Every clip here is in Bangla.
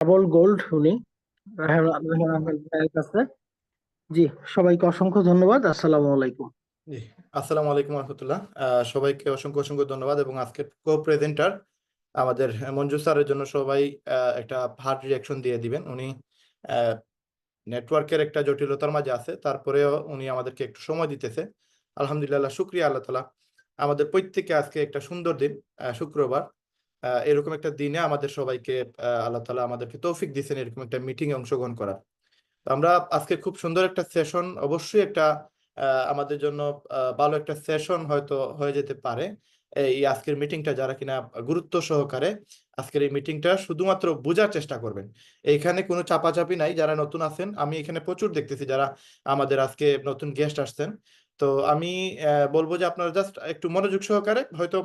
ডাবল গোল্ড উনি রাহেন রাহেন আহমেদ ভাইয়ের কাছে। জি, সবাইকে অসংখ্য ধন্যবাদ। আসসালামু আলাইকুম। জি, আসসালামু আলাইকুম রহমতুল্লাহ। সবাইকে অসংখ্য অসংখ্য ধন্যবাদ এবং আজকের কো প্রেজেন্টার আমাদের মঞ্জু স্যারের জন্য সবাই একটা হার্ট রিয়াকশন দিয়ে দিবেন। উনি নেটওয়ার্কের একটা জটিলতার মাঝে আছে, তারপরেও উনি আমাদেরকে একটু সময় দিতেছে। আলহামদুলিল্লাহ, শুক্রিয়া আল্লাহ তালা। আমাদের প্রত্যেকে আজকে একটা সুন্দর দিন, শুক্রবার। এরকম একটা দিনে আমাদের সবাইকে আল্লাহ তালা আমাদেরকে তৌফিক দিয়েছেন এরকম একটা মিটিং এ অংশগ্রহণ করার। তো আমরা আজকে খুব সুন্দর একটা সেশন, অবশ্যই একটা আমাদের জন্য ভালো একটা সেশন হয়তো হয়ে যেতে পারে এই আজকের মিটিংটা। যারা কিনা গুরুত্ব সহকারে আজকের এই মিটিংটা শুধুমাত্র বোঝার চেষ্টা করবেন। এইখানে কোনো চাপাচাপি নাই। যারা নতুন আছেন, আমি এখানে প্রচুর দেখতেছি যারা আমাদের আজকে নতুন গেস্ট আসছেন। তো আমি বলবো যে আপনারা জাস্ট একটু মনোযোগ সহকারে, হয়তো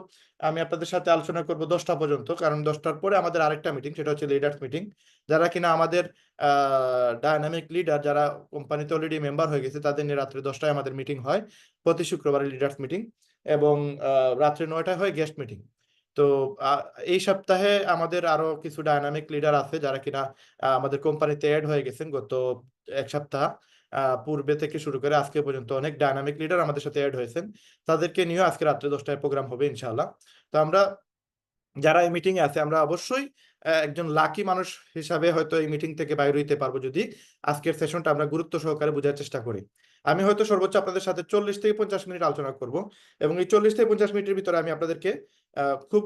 আমি আপনাদের সাথে আলোচনা করব 10টা পর্যন্ত, কারণ 10টার পরে আমাদের আরেকটা মিটিং, সেটা হচ্ছে লিডার্স মিটিং। যারা কিনা আমাদের ডায়নামিক লিডার, যারা কোম্পানিতে অলরেডি মেম্বার হয়ে গেছে, তাদের নিয়ে রাত্রে 10টায় আমাদের মিটিং হয়, প্রতি শুক্রবারে লিডার্স মিটিং। এবং রাত্রে 9টায় হয় গেস্ট মিটিং। তো আহ, এই সপ্তাহে আমাদের আরো কিছু ডায়নামিক লিডার আছে যারা কিনা আমাদের কোম্পানিতে অ্যাড হয়ে গেছেন গত এক সপ্তাহ পূর্বে থেকে শুরু করে আজকে পর্যন্ত অনেক ডায়নামিক লিডার আমাদের সাথে অ্যাড হয়েছেন। তাদেরকে নিয়ে আজকে রাত্রে 10টায় প্রোগ্রাম হবে ইনশাআল্লাহ। তো আমরা যারা এই মিটিং এ আছে, আমরা অবশ্যই একজন লাকি মানুষ হিসাবে হয়তো এই মিটিং থেকে বাইরে হইতে পারবো যদি আজকের সেশনটা আমরা গুরুত্ব সহকারে বোঝার চেষ্টা করি। আমি হয়তো সর্বোচ্চ আপনাদের সাথে 40 থেকে 50 মিনিট আলোচনা করব, এবং এই 40 থেকে 50 মিনিটের ভিতরে আমি আপনাদেরকে খুব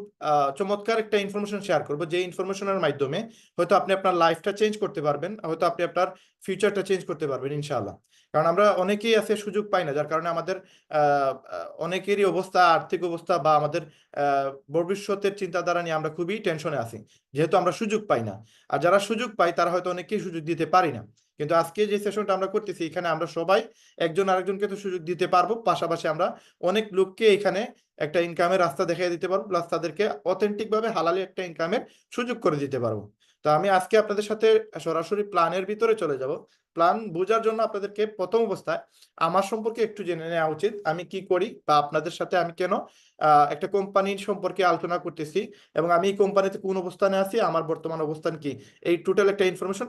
চমৎকার একটা ইনফরমেশন শেয়ার করব, যে ইনফরমেশনের মাধ্যমে হয়তো আপনি আপনার লাইফটা চেঞ্জ করতে পারবেন, হয়তো আপনি আপনার ফিউচারটা চেঞ্জ করতে পারবেন ইনশাআল্লাহ। কারণ আমরা অনেকেই আছে সুযোগ পাই না, যার কারণে আমাদের অনেকেরই অবস্থা, আর্থিক অবস্থা বা আমাদের ভবিষ্যতের চিন্তাধারা নিয়ে আমরা খুবই টেনশনে আছি, যেহেতু আমরা সুযোগ পাই না। আর যারা সুযোগ পাই তারা হয়তো অনেকেই সুযোগ দিতে পারি না। কিন্তু আজকে যে সেশনটা আমরা করতেছি, এখানে আমরা সবাই একজন আরেকজনকে তো সুযোগ দিতে পারবো, পাশাপাশি আমরা অনেক লোককে এখানে একটা ইনকামের রাস্তা দেখিয়ে দিতে পারবো, প্লাস তাদেরকে অথেন্টিক ভাবে হালালি একটা ইনকামের সুযোগ করে দিতে পারবো। তো আমি আজকে আপনাদের সাথে সরাসরি প্ল্যানের ভিতরে চলে যাব। প্ল্যান বোঝার জন্য আপনাদেরকে প্রথম অবস্থায় আমার সম্পর্কে একটু জেনে নেওয়া উচিত, আমি কি করি বা আপনাদের সাথে আমি কেন একটা কোম্পানির সম্পর্কে আলোচনা করতেছি, এবং আমি এই কোম্পানিতে কোন অবস্থানে আছি, আমার বর্তমান অবস্থান কি, এই টোটাল একটা ইনফরমেশন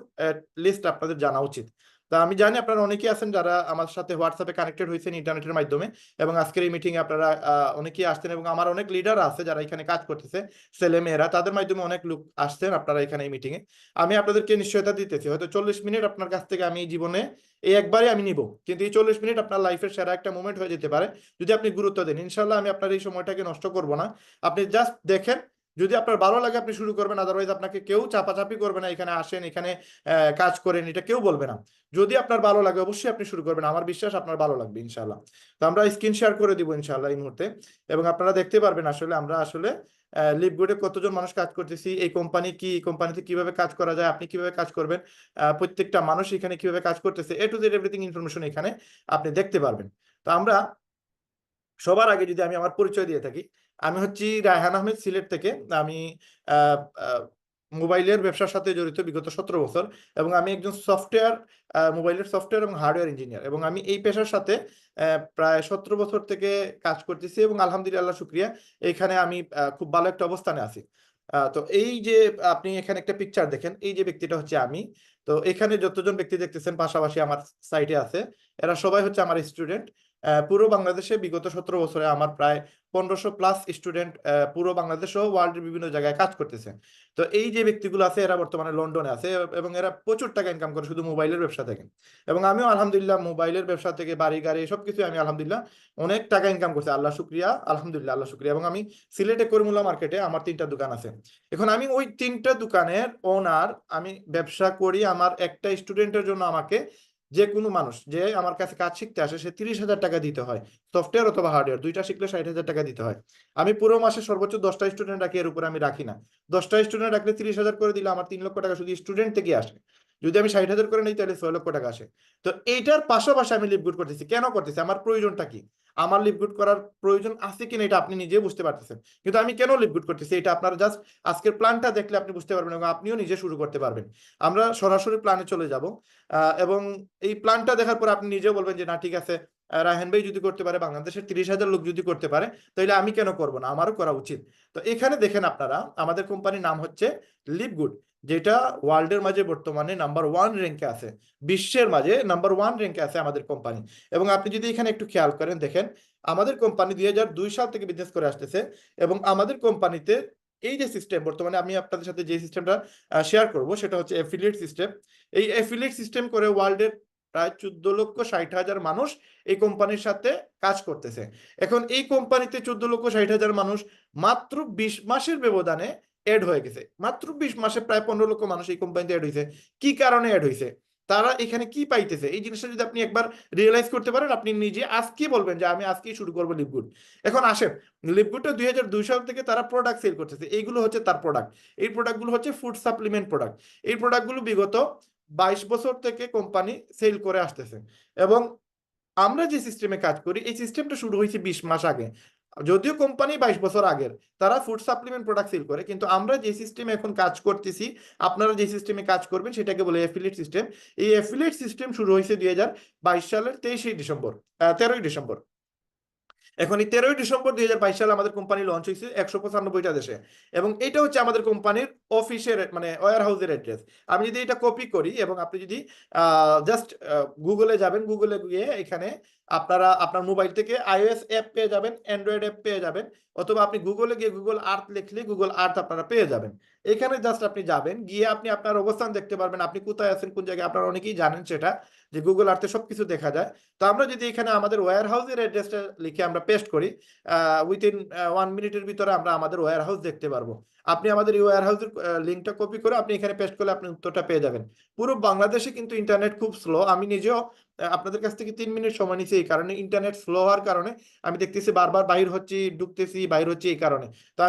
লিস্ট আপনাদের জানা উচিত। তা আমি জানি আপনারা অনেকেই আছেন যারা আমার সাথে হোয়াটসঅ্যাপে কানেক্টেড হয়েছেন ইন্টারনেটের মাধ্যমে, এবং আজকের এই মিটিং এ আপনারা অনেকেই আসছেন, এবং আমার অনেক লিডার আছে যারা এখানে কাজ করতেছে, ছেলে মেয়েরা, তাদের মাধ্যমে অনেক লোক আসছেন আপনারা এখানে এই মিটিং এ। আমি আপনাদেরকে নিশ্চয়তা দিতেছি, হয়তো 40 মিনিট আপনার কাছ থেকে আমি জীবনে এই একবারই আমি নিব, কিন্তু এই 40 মিনিট আপনার লাইফের সেরা একটা মোমেন্ট হয়ে যেতে পারে যদি আপনি গুরুত্ব দেন। ইনশাল্লাহ আমি আপনার এই সময়টাকে নষ্ট করব না। আপনি জাস্ট দেখেন, যদি আপনার ভালো লাগে আপনি শুরু করবেন, আদারওয়াইজ আপনাকে কেউ চাপাচাপি করবে না, এখানে আসেন, এখানে কাজ করেন, এটা কেউ বলবে না। যদি আপনার ভালো লাগে অবশ্যই আপনি শুরু করবেন, আমার বিশ্বাস আপনার ভালো লাগবে ইনশাল্লাহ। তো আমরা স্ক্রিন শেয়ার করে দিব ইনশাল্লাহ এই মুহূর্তে, এবং আপনারা দেখতে পারবেন আসলে আমরা আসলে লিভগুডে কতজন মানুষ কাজ করতেছি, এই কোম্পানি কি, এই কোম্পানিতে কিভাবে কাজ করা যায়, আপনি কিভাবে কাজ করবেন, প্রত্যেকটা মানুষ এখানে কিভাবে কাজ করতেছে, এ টু জেড এভরিথিং ইনফরমেশন এখানে আপনি দেখতে পারবেন। তো আমরা সবার আগে যদি আমি আমার পরিচয় দিয়ে থাকি, আমি হচ্ছি রায়হান আহমেদ, সিলেট থেকে। আমি আহ, আহ, মোবাইলের ব্যবসার সাথে জড়িত বিগত 17 বছর, এবং আমি একজন সফটওয়্যার, মোবাইলের সফটওয়্যার এবং হার্ডওয়্যার ইঞ্জিনিয়ার, এবং আমি এই পেশার সাথে প্রায় 17 বছর থেকে কাজ করতেছি, এবং আলহামদুলিল্লাহ শুক্রিয়া, এখানে আমি খুব ভালো একটা অবস্থানে আছি। তো এই যে আপনি এখানে একটা পিকচার দেখেন, এই যে ব্যক্তিটা হচ্ছে আমি। তো এখানে যতজন ব্যক্তি দেখতেছেন পাশাপাশি আমার সাইটে আছে, এরা সবাই হচ্ছে আমার স্টুডেন্ট। পুরো বাংলাদেশে বিগত 17 বছরে আমার প্রায় 1500+ স্টুডেন্ট পুরো বাংলাদেশ ও ওয়ার্ল্ডের বিভিন্ন জায়গায় কাজ করতেছে। তো এই যে ব্যক্তিগুলো আছে এরা বর্তমানে লন্ডনে আছে, এবং এরা প্রচুর টাকা ইনকাম করে শুধু মোবাইলের ব্যবসা থেকে। এবং আমিও আলহামদুলিল্লাহ মোবাইলের ব্যবসা থেকে বাড়ি গাড়ি সবকিছু আমি আলহামদুলিল্লাহ অনেক টাকা ইনকাম করছি, আল্লাহ শুক্রিয়া, আলহামদুলিল্লাহ আল্লাহ শুক্রিয়া। এবং আমি সিলেটে করিমুল্লাহ মার্কেটে আমার 3টা দোকান আছে। এখন আমি ওই 3টা দোকানের ওনার, আমি ব্যবসা করি। আমার একটা স্টুডেন্টের জন্য আমাকে, যে কোনো মানুষ যে আমার কাছে কাজ শিখতে আসে, সে 30,000 টাকা দিতে হয়। সফটওয়্যার অথবা হার্ডওয়্যার দুইটা শিখলে 60,000 টাকা দিতে হয়। আমি পুরো মাসে সর্বোচ্চ 10টা স্টুডেন্ট রাখি, এর উপরে আমি রাখি না। 10টা স্টুডেন্ট রাখলে 30,000 করে দিলে আমার 3 লক্ষ টাকা শুধু স্টুডেন্ট থেকে আসে। যদি আমি 60,000 করে নিই তাহলে 6 লক্ষ টাকা আসে। তো এইটার পাশাপাশি আমি লিভ গুড করতেছি, কেন করতেছি, আমার প্রয়োজনটা কি, আমার লিভ গুড করার প্রয়োজন আছে কিনা এটা আপনি নিজে বুঝতে পারতেছেন। কিন্তু আমি কেন লিভ গুড করতেছি এটা আপনারা জাস্ট আজকের প্ল্যানটা দেখলে আপনি বুঝতে পারবেন, এবং আপনিও নিজে শুরু করতে পারবেন। আমরা সরাসরি প্ল্যানে চলে যাব, এবং এই প্ল্যানটা দেখার পর আপনি নিজেও বলবেন যে না ঠিক আছে, রাহেন ভাই যদি করতে পারে, বাংলাদেশের 30,000 লোক যদি করতে পারে, তাহলে আমি কেন করব না, আমারও করা উচিত। তো এখানে দেখেন আপনারা, আমাদের কোম্পানির নাম হচ্ছে লিভ গুড। যেটা ওয়ার্ল্ডের মাঝে বর্তমানে নাম্বার 1 র্যাঙ্কে আছে, বিশ্বের মাঝে নাম্বার 1 র্যাঙ্কে আছে আমাদের কোম্পানি। এবং আপনি যদি এখানে একটু খেয়াল করেন দেখেন, আমাদের কোম্পানি 2002 সাল থেকে বিজনেস করে আসতেছে এবং আমাদের কোম্পানিতে এই যে সিস্টেম বর্তমানে আমি আপনাদের সাথে যে সিস্টেমটা শেয়ার করব সেটা হচ্ছে অ্যাফিলিয়েট সিস্টেম। এই অ্যাফিলিয়েট সিস্টেম করে ওয়ার্ল্ডের প্রায় 14,60,000 মানুষ এই কোম্পানির সাথে কাজ করতেছে। এখন এই কোম্পানিতে 14,60,000 মানুষ মাত্র 20 মাসের ব্যবধানে অ্যাড হয়ে গেছে। মাত্র 20 মাসে প্রায় 15 লক্ষ মানুষ এই কোম্পানিতে অ্যাড হয়েছে। কি কারণে অ্যাড হয়েছে, তারা এখানে কি পাইতেছে, এই জিনিসটা যদি আপনি একবার রিয়েলাইজ করতে পারেন, আপনি নিজে আজকে বলবেন যে আমি আজকেই শুরু করবো লিভগুড। এখন আসেন, লিভগুডটা 2002 সাল থেকে তারা প্রোডাক্ট সেল করতেছে, এইগুলো হচ্ছে তার প্রোডাক্ট। এই প্রোডাক্টগুলো হচ্ছে ফুড সাপ্লিমেন্ট প্রোডাক্ট। এই প্রোডাক্টগুলো বিগত 22 বছর থেকে কোম্পানি সেল করে আসতেছে। এবং আমরা যে সিস্টেমে কাজ করি এই সিস্টেমটা শুরু হয়েছে 20 মাস আগে। যদিও কোম্পানি 22 বছর আগের, তারা ফুড সাপ্লিমেন্ট প্রোডাক্ট সেল করে, কিন্তু আমরা যে সিস্টেমে এখন কাজ করতেছি, আপনারা যে সিস্টেমে কাজ করবেন সেটাকে বলে অ্যাফিলিয়েট সিস্টেম। এই অ্যাফিলিয়েট সিস্টেম শুরু হয়েছে 2022 সালের 23 ডিসেম্বর 13ই ডিসেম্বর। এখন এই 13ই ডিসেম্বর 2022 সালে আমাদের কোম্পানি লঞ্চ হয়েছে 195টা দেশে। এবং এটা হচ্ছে আমাদের কোম্পানির অফিসের মানে ওয়্যার হাউসের অ্যাড্রেস। আমি যদি এটা কপি করি এবং আপনি যদি জাস্ট গুগলে যাবেন, গুগলে গিয়ে এখানে আপনারা আপনার মোবাইল থেকে iOS অ্যাপ পেয়ে যাবেন, অ্যান্ড্রয়েড অ্যাপ পেয়ে যাবেন, অথবা আপনি গুগলে গিয়ে গুগল আর্থ লিখলে গুগল আর্থ আপনারা পেয়ে যাবেন। এখানে জাস্ট আপনি যাবেন, গিয়ে আপনি আপনার অবস্থান দেখতে পারবেন, আপনি কোথায় আছেন, কোন জায়গায়। আপনারা অনেকেই জানেন সেটা, যে গুগল আর্থে সবকিছু দেখা যায়। তো আমরা যদি এখানে আমাদের ওয়্যার হাউসের অ্যাড্রেসটা লিখে আমরা পেস্ট করি, উইথিন 1 মিনিটের ভিতরে আমরা আমাদের ওয়্যার হাউস দেখতে পারবো। আপনি আমাদের এই ওয়্যার হাউসের লিঙ্কটা কপি করে আপনি এখানে পেস্ট করলে আপনি উত্তরটা পেয়ে যাবেন। পুরো বাংলাদেশে কিন্তু ইন্টারনেট খুব স্লো। আমি নিজেও আপনাদের কাছ থেকে 3 মিনিট সময় নিচ্ছি, এই কারণে ইন্টারনেট স্লো হওয়ার কারণে আমি দেখতেছি বারবার বাহির হচ্ছি, ঢুকতেছি, বাহির হচ্ছে, এই কারণে। তো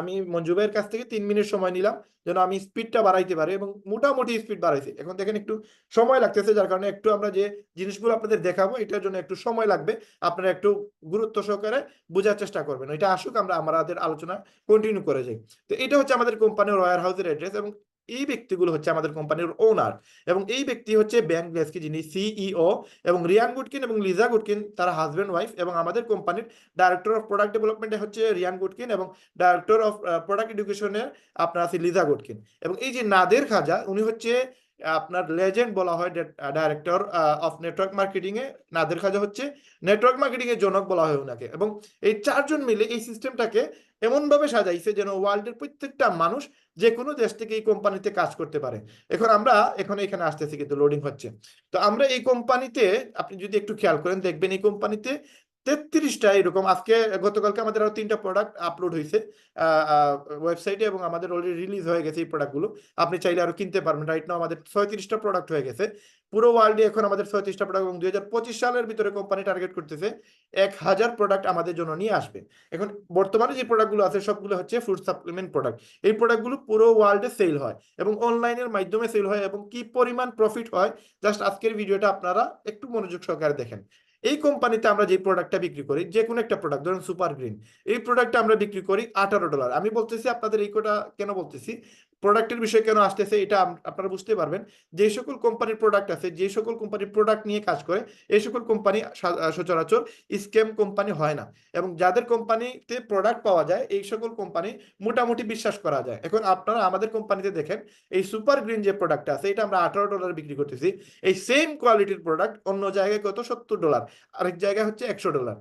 আমি মঞ্জু ভাইয়ের কাছ থেকে 3 মিনিট সময় নিলাম যেন আমি স্পিডটা বাড়াইতে পারি, এবং মোটামুটি স্পিড বাড়াইছি। এখন দেখেন একটু সময় লাগতেছে, যার কারণে একটু আমরা যে জিনিসগুলো আপনাদের দেখাবো এটার জন্য একটু সময় লাগবে। আপনারা একটু গুরুত্ব সহকারে বোঝার চেষ্টা করবেন। এটা আসুক, আমরা আমাদের আলোচনা কন্টিনিউ করে যাই। তো এটা হচ্ছে আমাদের কোম্পানির ওয়্যার হাউসের অ্যাড্রেস, এবং এই ব্যক্তিগুলো হচ্ছে আমাদের কোম্পানির ওনার। এবং এই ব্যক্তি হচ্ছে ব্যাংক গ্লেসকি, যিনি সিইও, এবং রিয়ান গুডকিন এবং লিজা গুডকিন তারা হাজব্যান্ড ওয়াইফ। এবং আমাদের কোম্পানির ডাইরেক্টর অফ প্রোডাক্ট ডেভেলপমেন্টে হচ্ছে রিয়ান গুডকিন, এবং ডাইরেক্টর অফ প্রোডাক্ট এডুকেশনের আপনার আছে লিজা গুডকিন। এবং এই যে নাদের খাজা, উনি হচ্ছে আপনার লেজেন্ড বলা হয়, ডাইরেক্টর অফ নেটওয়ার্ক মার্কেটিং এ। নাদের খাজা হচ্ছে নেটওয়ার্ক মার্কেটিং এর জনক বলা হয় ওনাকে। এবং এই চারজন মিলে এই সিস্টেমটাকে এমন ভাবে সাজাইছে যেন ওয়ার্ল্ডের প্রত্যেকটা মানুষ যে কোনো দেশ থেকে এই কোম্পানিতে কাজ করতে পারে। এখন আমরা এখানে আসতেছি, কিন্তু লোডিং হচ্ছে। তো আমরা এই কোম্পানিতে, আপনি যদি একটু খেয়াল করেন দেখবেন এই কোম্পানিতে 33টা এরকম, আজকে গতকালকে আমাদের আরো 3টা প্রোডাক্ট আপলোড হয়েছে ওয়েবসাইটে, এবং আমাদের অলরেডি রিলিজ হয়ে গেছে এই প্রোডাক্টগুলো। আপনি চাইলে আরো কিনতে পারবেন। রাইট নাও আমাদের 36টা প্রোডাক্ট হয়ে গেছে পুরো ওয়ার্ল্ডে। এখন আমাদের 36টা প্রোডাক্ট, এবং 2025 সালের ভিতরে কোম্পানি টার্গেট করতেছে 1000 প্রোডাক্ট আমাদের জন্য নিয়ে আসবে। এখন বর্তমানে যে প্রোডাক্টগুলো আছে সবগুলো হচ্ছে ফুড সাপ্লিমেন্ট প্রোডাক্ট। এই প্রোডাক্টগুলো পুরো ওয়ার্ল্ডে সেল হয় এবং অনলাইনের মাধ্যমে সেল হয়, এবং কি পরিমাণ প্রফিট হয় জাস্ট আজকের ভিডিওটা আপনারা একটু মনোযোগ সহকারে দেখেন। এই কোম্পানিতে আমরা যে প্রোডাক্টটা বিক্রি করি, যে কোনো একটা প্রোডাক্ট, ধরুন সুপার গ্রিন, এই প্রোডাক্টটা আমরা বিক্রি করি $18। আমি বলতেছি আপনাদের এই কোটা কেন বলতেছি, প্রোডাক্টের বিষয় কেন আসতেছে, এটা আপনারা বুঝতে পারবেন। যে সকল কোম্পানির প্রোডাক্ট আছে, যে সকল কোম্পানির প্রোডাক্ট নিয়ে কাজ করে, এই সকল কোম্পানি সচরাচর স্ক্যাম কোম্পানি হয় না। এবং যাদের কোম্পানিতে প্রোডাক্ট পাওয়া যায় এই সকল কোম্পানি মোটামুটি বিশ্বাস করা যায়। এখন আপনারা আমাদের কোম্পানিতে দেখেন, এই সুপার গ্রিন যে প্রোডাক্টটা আছে এটা আমরা $18 বিক্রি করতেছি। এই সেম কোয়ালিটির প্রোডাক্ট অন্য জায়গায় কত, $70, আরেক জায়গায় হচ্ছে $100।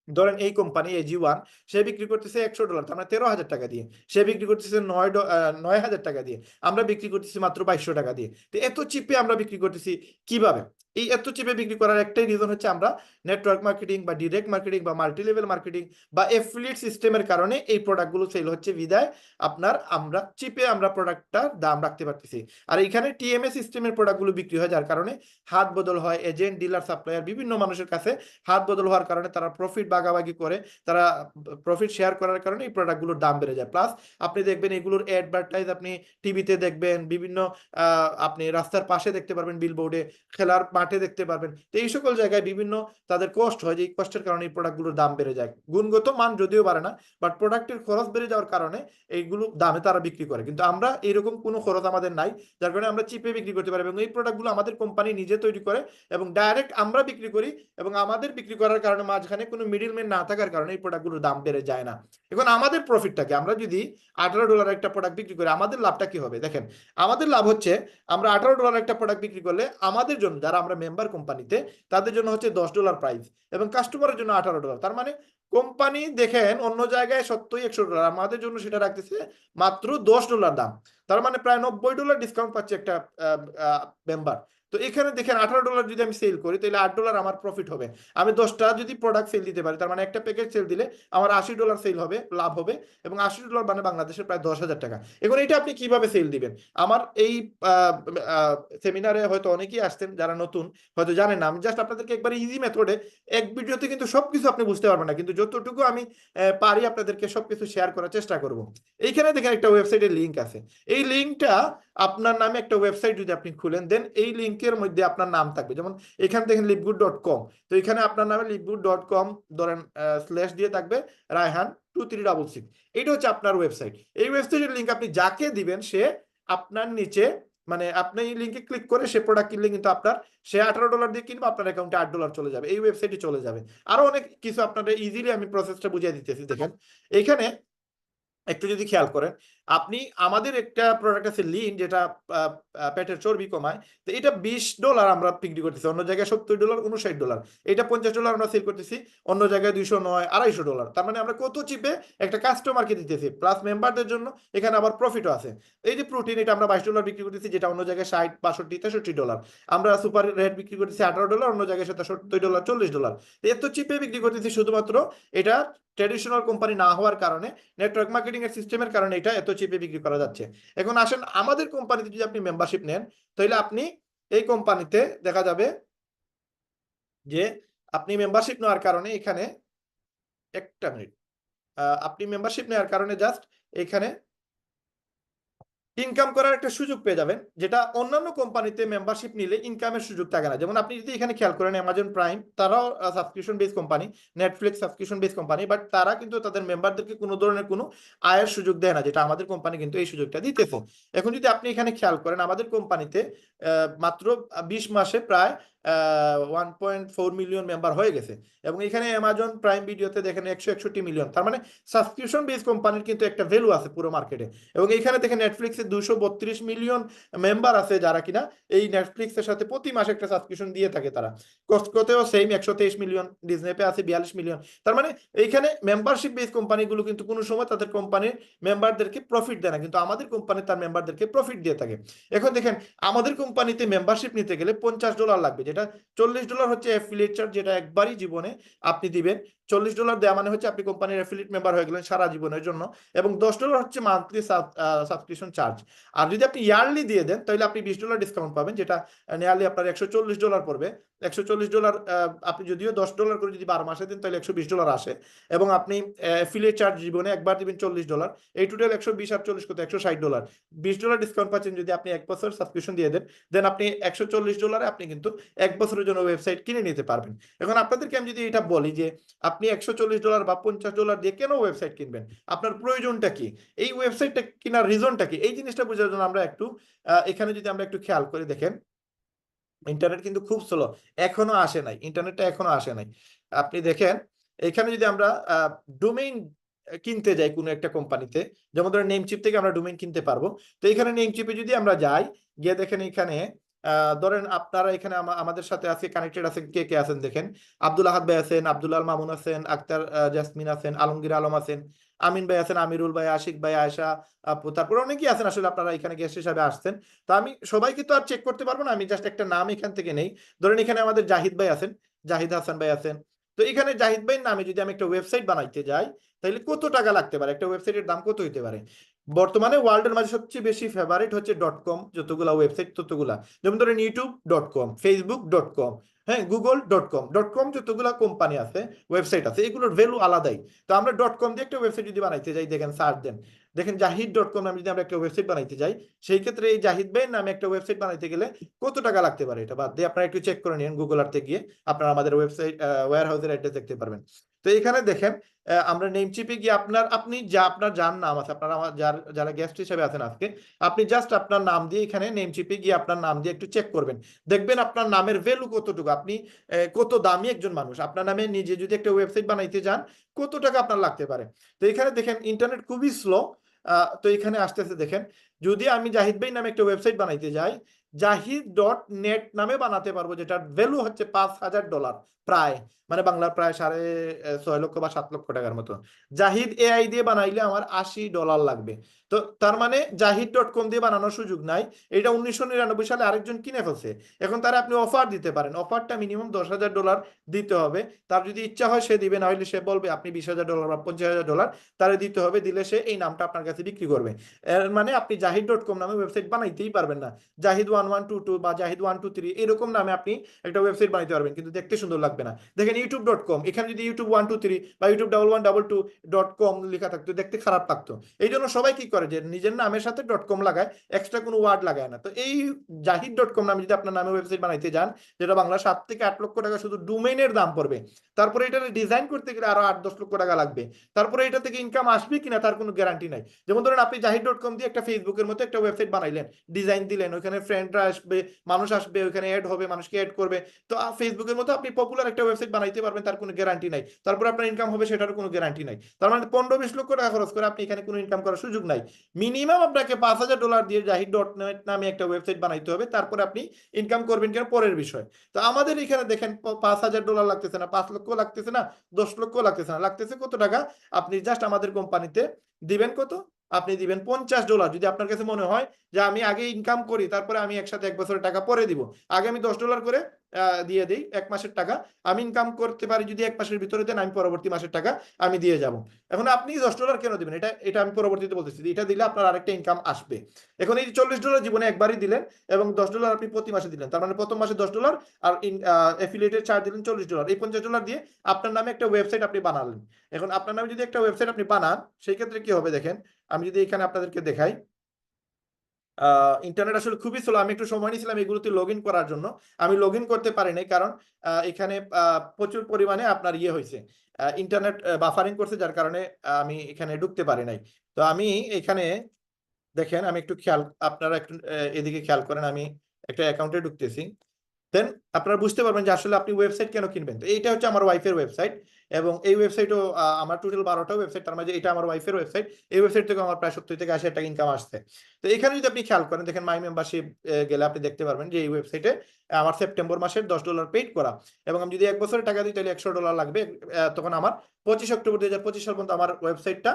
ধরেন এই কোম্পানি AG1 সে বিক্রি করতেছে $100, তার মানে 13,000 টাকা দিয়ে। সে বিক্রি করতেছে 9,000 টাকা দিয়ে, আমরা বিক্রি করতেছি মাত্র 2200 টাকা দিয়ে। তো এত চিপে আমরা বিক্রি করতেছি কিভাবে? এই এত চিপে বিক্রি করার একটাই রিজন হচ্ছে আমরা নেটওয়ার্ক মার্কেটিং বা ডিরেক্ট মার্কেটিং বা মাল্টি লেভেল মার্কেটিং বা এফিলিয়েট সিস্টেমের কারণে এই প্রোডাক্টগুলো সেল হচ্ছে, বিদায় আমরা চিপে আমরা প্রোডাক্টটার দাম রাখতে পারতেছি। আর এখানে টিএমএ সিস্টেমের প্রোডাক্টগুলো বিক্রি হয়, যার কারণে হাত বদল হয়, এজেন্ট, ডিলার, সাপ্লায়ার বিভিন্ন মানুষের কাছে হাত বদল হওয়ার কারণে তারা প্রফিট ভাগাভাগি করে, তারা প্রফিট শেয়ার করার কারণে এই প্রোডাক্টগুলোর দাম বেড়ে যায়। প্লাস আপনি দেখবেন এগুলোর অ্যাডভার্টাইজ আপনি টিভিতে দেখবেন, বিভিন্ন আপনি রাস্তার পাশে দেখতে পারবেন, বিলবোর্ডে, খেলার মাঠে দেখতে পারবেন। তো এই সকল জায়গায় বিভিন্ন তাদের কষ্ট হয়, যে এই কষ্টের কারণে এই প্রোডাক্টগুলোর দাম বেড়ে যায়। গুণগত মান যদিও বাড়ে না, বাট প্রোডাক্টের খরচ বেড়ে যাওয়ার কারণে এইগুলো দামে তারা বিক্রি করে। কিন্তু আমরা এরকম কোনো খরচ আমাদের নাই, যার কারণে আমরা চিপে বিক্রি করতে পারি। এবং এই প্রোডাক্টগুলো আমাদের কোম্পানি নিজে তৈরি করে এবং ডাইরেক্ট আমরা বিক্রি করি, এবং আমাদের বিক্রি করার কারণে মাঝখানে কোনো মিডিলম্যান না থাকার কারণে এই প্রোডাক্টগুলোর দাম বেড়ে যায় না। এখন আমাদের প্রফিটটাকে, আমরা যদি $18 একটা প্রোডাক্ট বিক্রি করি, আমাদের লাভটা কি হবে দেখেন। আমাদের লাভ হচ্ছে, আমরা $18 একটা প্রোডাক্ট বিক্রি করলে আমাদের জন্য, যারা আমরা মেম্বার কোম্পানিতে, তাদের জন্য হচ্ছে $10 প্রাইস, এবং কাস্টমারের জন্য $18। তার মানে কোম্পানি দেখেন অন্য জায়গায় সত্যই $100, আমাদের জন্য সেটা রাখতেছে মাত্র $10 দাম। তার মানে প্রায় $90 ডিসকাউন্ট পাচ্ছে একটা মেম্বার। তো এখানে দেখেন $18 যদি আমি সেল করি, তাহলে $8 আমার প্রফিট হবে। আমি 10টা যদি প্রোডাক্ট সেল দিতে পারি, তার মানে একটা প্যাকেজ সেল দিলে আমার $80 সেল হবে, লাভ হবে। এবং $80 মানে বাংলাদেশের প্রায় 10,000 টাকা। এখন এটা আপনি কিভাবে সেল দিবেন? আমার এই সেমিনারে হয়তো অনেকেই আসতেন যারা নতুন, হয়তো জানেন না। আমি জাস্ট আপনাদেরকে একবার ইজি মেথডে, এক ভিডিওতে কিন্তু সবকিছু আপনি বুঝতে পারবেন না, কিন্তু যতটুকু আমি পারি আপনাদেরকে সবকিছু শেয়ার করার চেষ্টা করব। এইখানে দেখেন একটা ওয়েবসাইটের লিঙ্ক আছে। এই লিঙ্কটা আপনার নামে একটা ওয়েবসাইট যদি আপনি খুলেন, দেন এই লিঙ্কের মধ্যে আপনার নাম থাকবে। যেমন এখানে দেখেন livegood.com, তো এখানে আপনার নামে livegood.com ধরেন স্ল্যাশ দিয়ে থাকবে রায়হান 2366। এটা হচ্ছে আপনার ওয়েবসাইট। এই ওয়েবসাইটের লিঙ্ক আপনি যাকে দিবেন, সে আপনার নিচে, মানে আপনি এই লিঙ্কে ক্লিক করে সে প্রোডাক্ট কিনলে কিন্তু আপনার, সে $18 দিয়ে কিনবে, আপনার অ্যাকাউন্টে $8 চলে যাবে, এই ওয়েবসাইটে চলে যাবে। আরো অনেক কিছু আপনাদের ইজিলি আমি প্রসেসটা বুঝিয়ে দিতেছি। দেখেন এখানে একটু যদি খেয়াল করেন, আপনি, আমাদের একটা প্রোডাক্ট আছে লিন, যেটা পেটের চর্বি কমায়। তো এটা $20 আমরা বিক্রি করতেছি, অন্য জায়গায় $70, $59। এটা $50 আমরা সেল করতেছি, অন্য জায়গায় 209, $250। তার মানে আমরা কত চিপে একটা কাস্টমারকে দিতেছি, প্লাস মেম্বারদের জন্য এখানে আবার প্রফিটও আছে। এই যে প্রোটিন, এটা আমরা $22 বিক্রি করতেছি, যেটা অন্য জায়গায় 60, 62, $63। আমরা সুপার রেড বিক্রি করতেছি $18, অন্য জায়গায় সেটা $70, $40। এত চিপে বিক্রি করতেছি শুধুমাত্র এটা ট্রেডিশনাল কোম্পানি না হওয়ার কারণে, নেটওয়ার্ক মার্কেটিং এর সিস্টেমের কারণে এটা এত চিপে বিক্রি করা যাচ্ছে। এখন আসেন, আমাদের কোম্পানিতে যদি আপনি মেম্বারশিপ নেন, তাহলে আপনি এই কোম্পানিতে দেখা যাবে যে আপনি মেম্বারশিপ নেওয়ার কারণে, এখানে একটা মিনিট, আপনি মেম্বারশিপ নেওয়ার কারণে জাস্ট এখানে ইনকাম করার একটা সুযোগ পেয়ে যাবেন, যেটা অন্যান্য কোম্পানিতে মেম্বারশিপ নিলে ইনকামের সুযোগ থাকে না। যেমন আপনি যদি এখানে খেয়াল করেন, অ্যামাজন প্রাইম, তারাও subscription base company, Netflix subscription base company, but তারা কিন্তু তাদের মেম্বারদেরকে কোনো ধরনের কোনো আয়ের সুযোগ দেয় না, যেটা আমাদের কোম্পানি কিন্তু এই সুযোগটা দিতেছে। এখন যদি আপনি এখানে খেয়াল করেন, আমাদের কোম্পানিতে মাত্র 20 মাসে প্রায় 1.4 মিলিয়ন মেম্বার হয়ে গেছে, এবং এখানে অ্যামাজন প্রাইম ভিডিওতে দেখেন 161 মিলিয়ন। তার মানে সাবস্ক্রিপশন বেস কোম্পানির কিন্তু একটা ভ্যালু আছে পুরো মার্কেটে। এবং এখানে দেখেন নেটফ্লিক্সে 232 মিলিয়ন মেম্বার আছে, যারা কিনা এই নেটফ্লিক্সের সাথে প্রতি মাসে একটা সাবস্ক্রিপশন দিয়ে থাকে। তারা কস্টকোতেও সেম 123 মিলিয়ন, ডিজনেপে আছে 42 মিলিয়ন। তার মানে এইখানে মেম্বারশিপ বেস কোম্পানিগুলো কিন্তু কোনো সময় তাদের কোম্পানির মেম্বারদেরকে প্রফিট দেয় না, কিন্তু আমাদের কোম্পানি তার মেম্বারদেরকে প্রফিট দিয়ে থাকে। এখন দেখেন, আমাদের কোম্পানিতে মেম্বারশিপ নিতে গেলে $50 লাগবে, যেটা $40 হচ্ছে অ্যাফিলিয়েট চার্জ, যেটা একবারই জীবনে আপনি দিবেন। $40 দেওয়া মানে হচ্ছে আপনি কোম্পানির অ্যাফিলিয়েট মেম্বার হয়ে গেলেন সারা জীবনের জন্য। এবং $10 হচ্ছে মান্থলি সাবস্ক্রিপশন চার্জ। আর যদি আপনি ইয়ারলি দিয়ে দেন, তাহলে আপনি $20 ডিসকাউন্ট পাবেন, যেটা নিয়ারলি আপনার $140 পড়বে। $140, আপনি যদিও $10 করে যদি 12 মাসে দেন, তাহলে $120 আসে। এবং আপনি অ্যাফিলিয়েট চার্জ জীবনে একবার দিবেন $40, এই টোটাল 120 আর 40 কত, $160। $20 ডিসকাউন্ট পাচ্ছেন যদি আপনি 1 বছর সাবস্ক্রিপশন দিয়ে দেন, দেন আপনি $140 আপনি কিন্তু 1 বছরের জন্য ওয়েবসাইট কিনে নিতে পারবেন। এখন আপনাদেরকে আমি যদি এটা বলি যে আপনি $140 বা $50 দিয়ে কেন ওয়েবসাইট কিনবেন, আপনার প্রয়োজনটা কি, এই ওয়েবসাইটটা কেনার রিজনটা কি, এই জিনিসটা বোঝার জন্য আমরা একটু এখানে যদি আমরা একটু খেয়াল করে দেখেন, ইন্টারনেট কিন্তু খুব স্লো, এখনো আসে নাই, ইন্টারনেটটা এখনো আসে নাই। আপনি দেখেন এখানে যদি আমরা ডোমেইন কিনতে যাই কোনো একটা কোম্পানিতে, যেমন ধরেন নেমচিপ থেকে আমরা ডোমেইন কিনতে পারবো। তো এখানে নেমচিপে যদি আমরা যাই, গিয়ে দেখেন এখানে ধরেন আপনারা এখানে আমাদের সাথে আজকে কানেক্টেড আছেন, কে কে আছেন দেখেন, আব্দুল আহাদ ভাই আছেন, আব্দুল আল মামুন আছেন, আক্তার জাসমিন আছেন, আলমগীর আলম আছেন, আমিন ভাই আছেন, আমিরুল ভাই, আশিক ভাই, আয়েশা আপু, তারপর অনেকেই আছেন। আসলে আপনারা এখানে গেস্ট হিসাবে আসছেন, তো আমি সবাইকে তো আর চেক করতে পারবো না, আমি জাস্ট একটা নাম এখান থেকে নেই। ধরেন এখানে আমাদের জাহিদ ভাই আছেন, জাহিদ হাসান ভাই আছেন। তো এখানে জাহিদ ভাইয়ের নামে যদি আমি একটা ওয়েবসাইট বানাইতে যাই, তাহলে কত টাকা লাগতে পারে, একটা ওয়েবসাইটের দাম কত হইতে পারে? বর্তমানে ওয়ার্ল্ডের মাঝে সবচেয়ে বেশি ফেভারিট হচ্ছে .com, যতগুলা ওয়েবসাইট ততগুলা। যেমন ধরেন youtube.com, facebook.com, হ্যাঁ, google.com যতগুলা কোম্পানি আছে, ওয়েবসাইট আছে, এগুলোর ভ্যালু আলাদাই। তো আমরা .com দিয়ে একটা ওয়েবসাইট যদি বানাইতে যাই, দেখেন সার্চ দেন, দেখেন জাহিদ.com নামে যদি আমরা একটা ওয়েবসাইট বানাইতে যাই, সেই ক্ষেত্রে এই জাহিদ ভাইয়ের নামে একটা ওয়েবসাইট বানাইতে গেলে কত টাকা লাগতে পারে এটা বাদ দিয়ে আপনারা একটু চেক করে নিন গুগল আর্থে গিয়ে, আপনারা আমাদের ওয়েবসাইট ওয়্যার হাউসের অ্যাড্রেস দেখতে পারবেন। তো এখানে দেখেন আমরা নেম চিপে গিয়ে আপনি আপনার যার নাম আছে, আপনারা যারা গেস্ট হিসেবে আছেন আজকে, আপনি জাস্ট আপনার নাম দিয়ে এখানে নেম চিপে গিয়ে আপনার নাম দিয়ে একটু চেক করবেন, দেখবেন আপনার নামের ভ্যালু কতটুকু, আপনি কত দামি একজন মানুষ, আপনার নামে নিজে যদি একটা ওয়েবসাইট বানাইতে যান কত টাকা আপনার লাগতে পারে। তো এখানে দেখেন ইন্টারনেট খুবই স্লো। তো এখানে আসতেছে দেখেন, যদি আমি জাহিদ ভাই নামে একটা ওয়েবসাইট বানাইতে যাই, জাহিদ.নেট নামে বানাতে পারবো, যেটার ভ্যালু হচ্ছে $5,000 প্রায়, মানে বাংলার প্রায় 6.5 লক্ষ বা 7 লক্ষ টাকার মতো। জাহিদ এআই দিয়ে বানাইলে আমার $80 লাগবে। তো তার মানে জাহিদ.com দিয়ে বানানোর সুযোগ নাই। এটা 1999 সালে আরেকজন কিনে ফেলছে। এখন তারা আপনি অফার দিতে পারেন, অফারটা মিনিমাম $10,000 দিতে হবে। তার যদি ইচ্ছা হয় সে দিবে, না হলে সে বলবে আপনি $20,000 বা $50,000 তারে দিতে হবে, দিলে সে এই নামটা আপনার কাছে বিক্রি করবে। এর মানে আপনি জাহিদ.com নামে ওয়েবসাইট বানাইতেই পারবেন না। জাহিদ 1122 বা জাহিদ 123 এরকম নামে আপনি একটা ওয়েবসাইট বানাইতে পারবেন, কিন্তু দেখতে সুন্দর লাগবে না। দেখেন ইউটিউব.com, এখানে যদি ইউটিউব 123 বা ইউটিউব 1122.com লেখা থাকতো, দেখতে খারাপ লাগতো। এই জন্য সবাই কি করে, যে নিজের নামের সাথে .com লাগায়, এক্সট্রা কোনো ওয়ার্ড লাগায় না। তো এই জাহিদ.com নামে যদি আপনার নামে ওয়েবসাইট বানাইতে যান, যেটা বাংলা 7 থেকে 8 লক্ষ টাকা শুধু ডোমেইনের দাম পড়বে, তারপরে এটা ডিজাইন করতে গেলে আরো 8-10 লক্ষ টাকা লাগবে, তারপরে এটা থেকে ইনকাম আসবে কিনা তার কোনো গ্যারান্টি নাই। যেমন ধরেন আপনি জাহিদ.com দিয়ে একটা ফেসবুকের মতো একটা ওয়েবসাইট বানাইলেন, ডিজাইন দিলেন, ওখানে ফ্রেন্ডরা আসবে, মানুষ আসবে, ওখানে অ্যাড হবে, মানুষকে অ্যাড করবে। তো ফেসবুকের মতো আপনি পপুলার একটা ওয়েবসাইট বানাইতে পারবেন, তার কোনো গ্যারান্টি নাই। তারপর আপনার ইনকাম হবে, সেটারও কোনো গ্যারান্টি নাই। তার মানে 15-20 লক্ষ টাকা খরচ করে আপনি এখানে কোনো ইনকাম করার সুযোগ নাই। মিনিমাম আপনাকে $5,000 দিয়ে জাহিদ.net নামে একটা ওয়েবসাইট বানাইতে হবে, তারপরে আপনি ইনকাম করবেন কিনা পরের বিষয়। তো আমাদের এখানে দেখেন $5,000 লাগতেছে না, 5 লক্ষ লাগতেছে না, 10 লক্ষ লাগতেছে না, লাগতেছে কত টাকা? আপনি জাস্ট আমাদের কোম্পানিতে দিবেন কত? আপনি দিবেন $50। যদি আপনার কাছে মনে হয় যে আমি আগে ইনকাম করি, তারপরে আমি একসাথে 1 বছরের টাকা পরে দিব, আগে আমি $10 করে দিয়ে দিই 1 মাসের টাকা, আমি ইনকাম করতে পারি যদি 1 মাসের ভিতরে দেন, আমি পরবর্তী মাসের টাকা আমি দিয়ে যাব। এখন আপনি $10 কেন দিবেন? এটা আমি পরবর্তীতে বলতেছি, এটা দিলে আপনার আরেকটা ইনকাম আসবে। এখন এই $40 জীবনে একবারই দিলেন এবং $10 আপনি প্রতি মাসে দিলেন, তার মানে প্রথম মাসে $10 আর অ্যাফিলিয়েটেড চার্জ দিলেন $40, এই $50 দিয়ে আপনার নামে একটা ওয়েবসাইট আপনি বানালেন। এখন আপনার নামে যদি একটা ওয়েবসাইট আপনি বানান, সেই ক্ষেত্রে কি হবে দেখেন, আমি যদি এখানে আপনাদেরকে দেখাই, ইন্টারনেট আসলে খুবই স্লো, আমি একটু সময় নিয়েছিলাম এগুলোতে লগ ইন করার জন্য, আমি লগ ইন করতে পারি নাই, কারণ এখানে প্রচুর পরিমাণে আপনার ইয়ে হয়েছে, ইন্টারনেট বাফারিং করছে, যার কারণে আমি এখানে ঢুকতে পারি নাই। তো আমি এখানে দেখেন, আমি একটু আপনারা একটু এদিকে খেয়াল করেন, আমি একটা অ্যাকাউন্টে ঢুকতেছি, দেন আপনারা বুঝতে পারবেন যে আসলে আপনি ওয়েবসাইট কেন কিনবেন। তো এইটা হচ্ছে আমার ওয়াইফের ওয়েবসাইট, এবং এই ওয়েবসাইটও আমার টোটাল 12টা ওয়েবসাইট, তার মাঝে এটা আমার ওয়াইফের ওয়েবসাইট। এই ওয়েবসাইট থেকে আমার প্রায় 70 থেকে 80 টাকা ইনকাম আসছে। তো এখানে যদি আপনি খেয়াল করেন, দেখেন মাই মেম্বারশিপ গেলে আপনি দেখতে পারবেন যে এই ওয়েবসাইটে আমার সেপ্টেম্বর মাসের $10 পেইড করা, এবং আমি যদি 1 বছরের টাকা দিই তাহলে $100 লাগবে। তখন আমার 25 অক্টোবর 2025 সাল পর্যন্ত আমার ওয়েবসাইটটা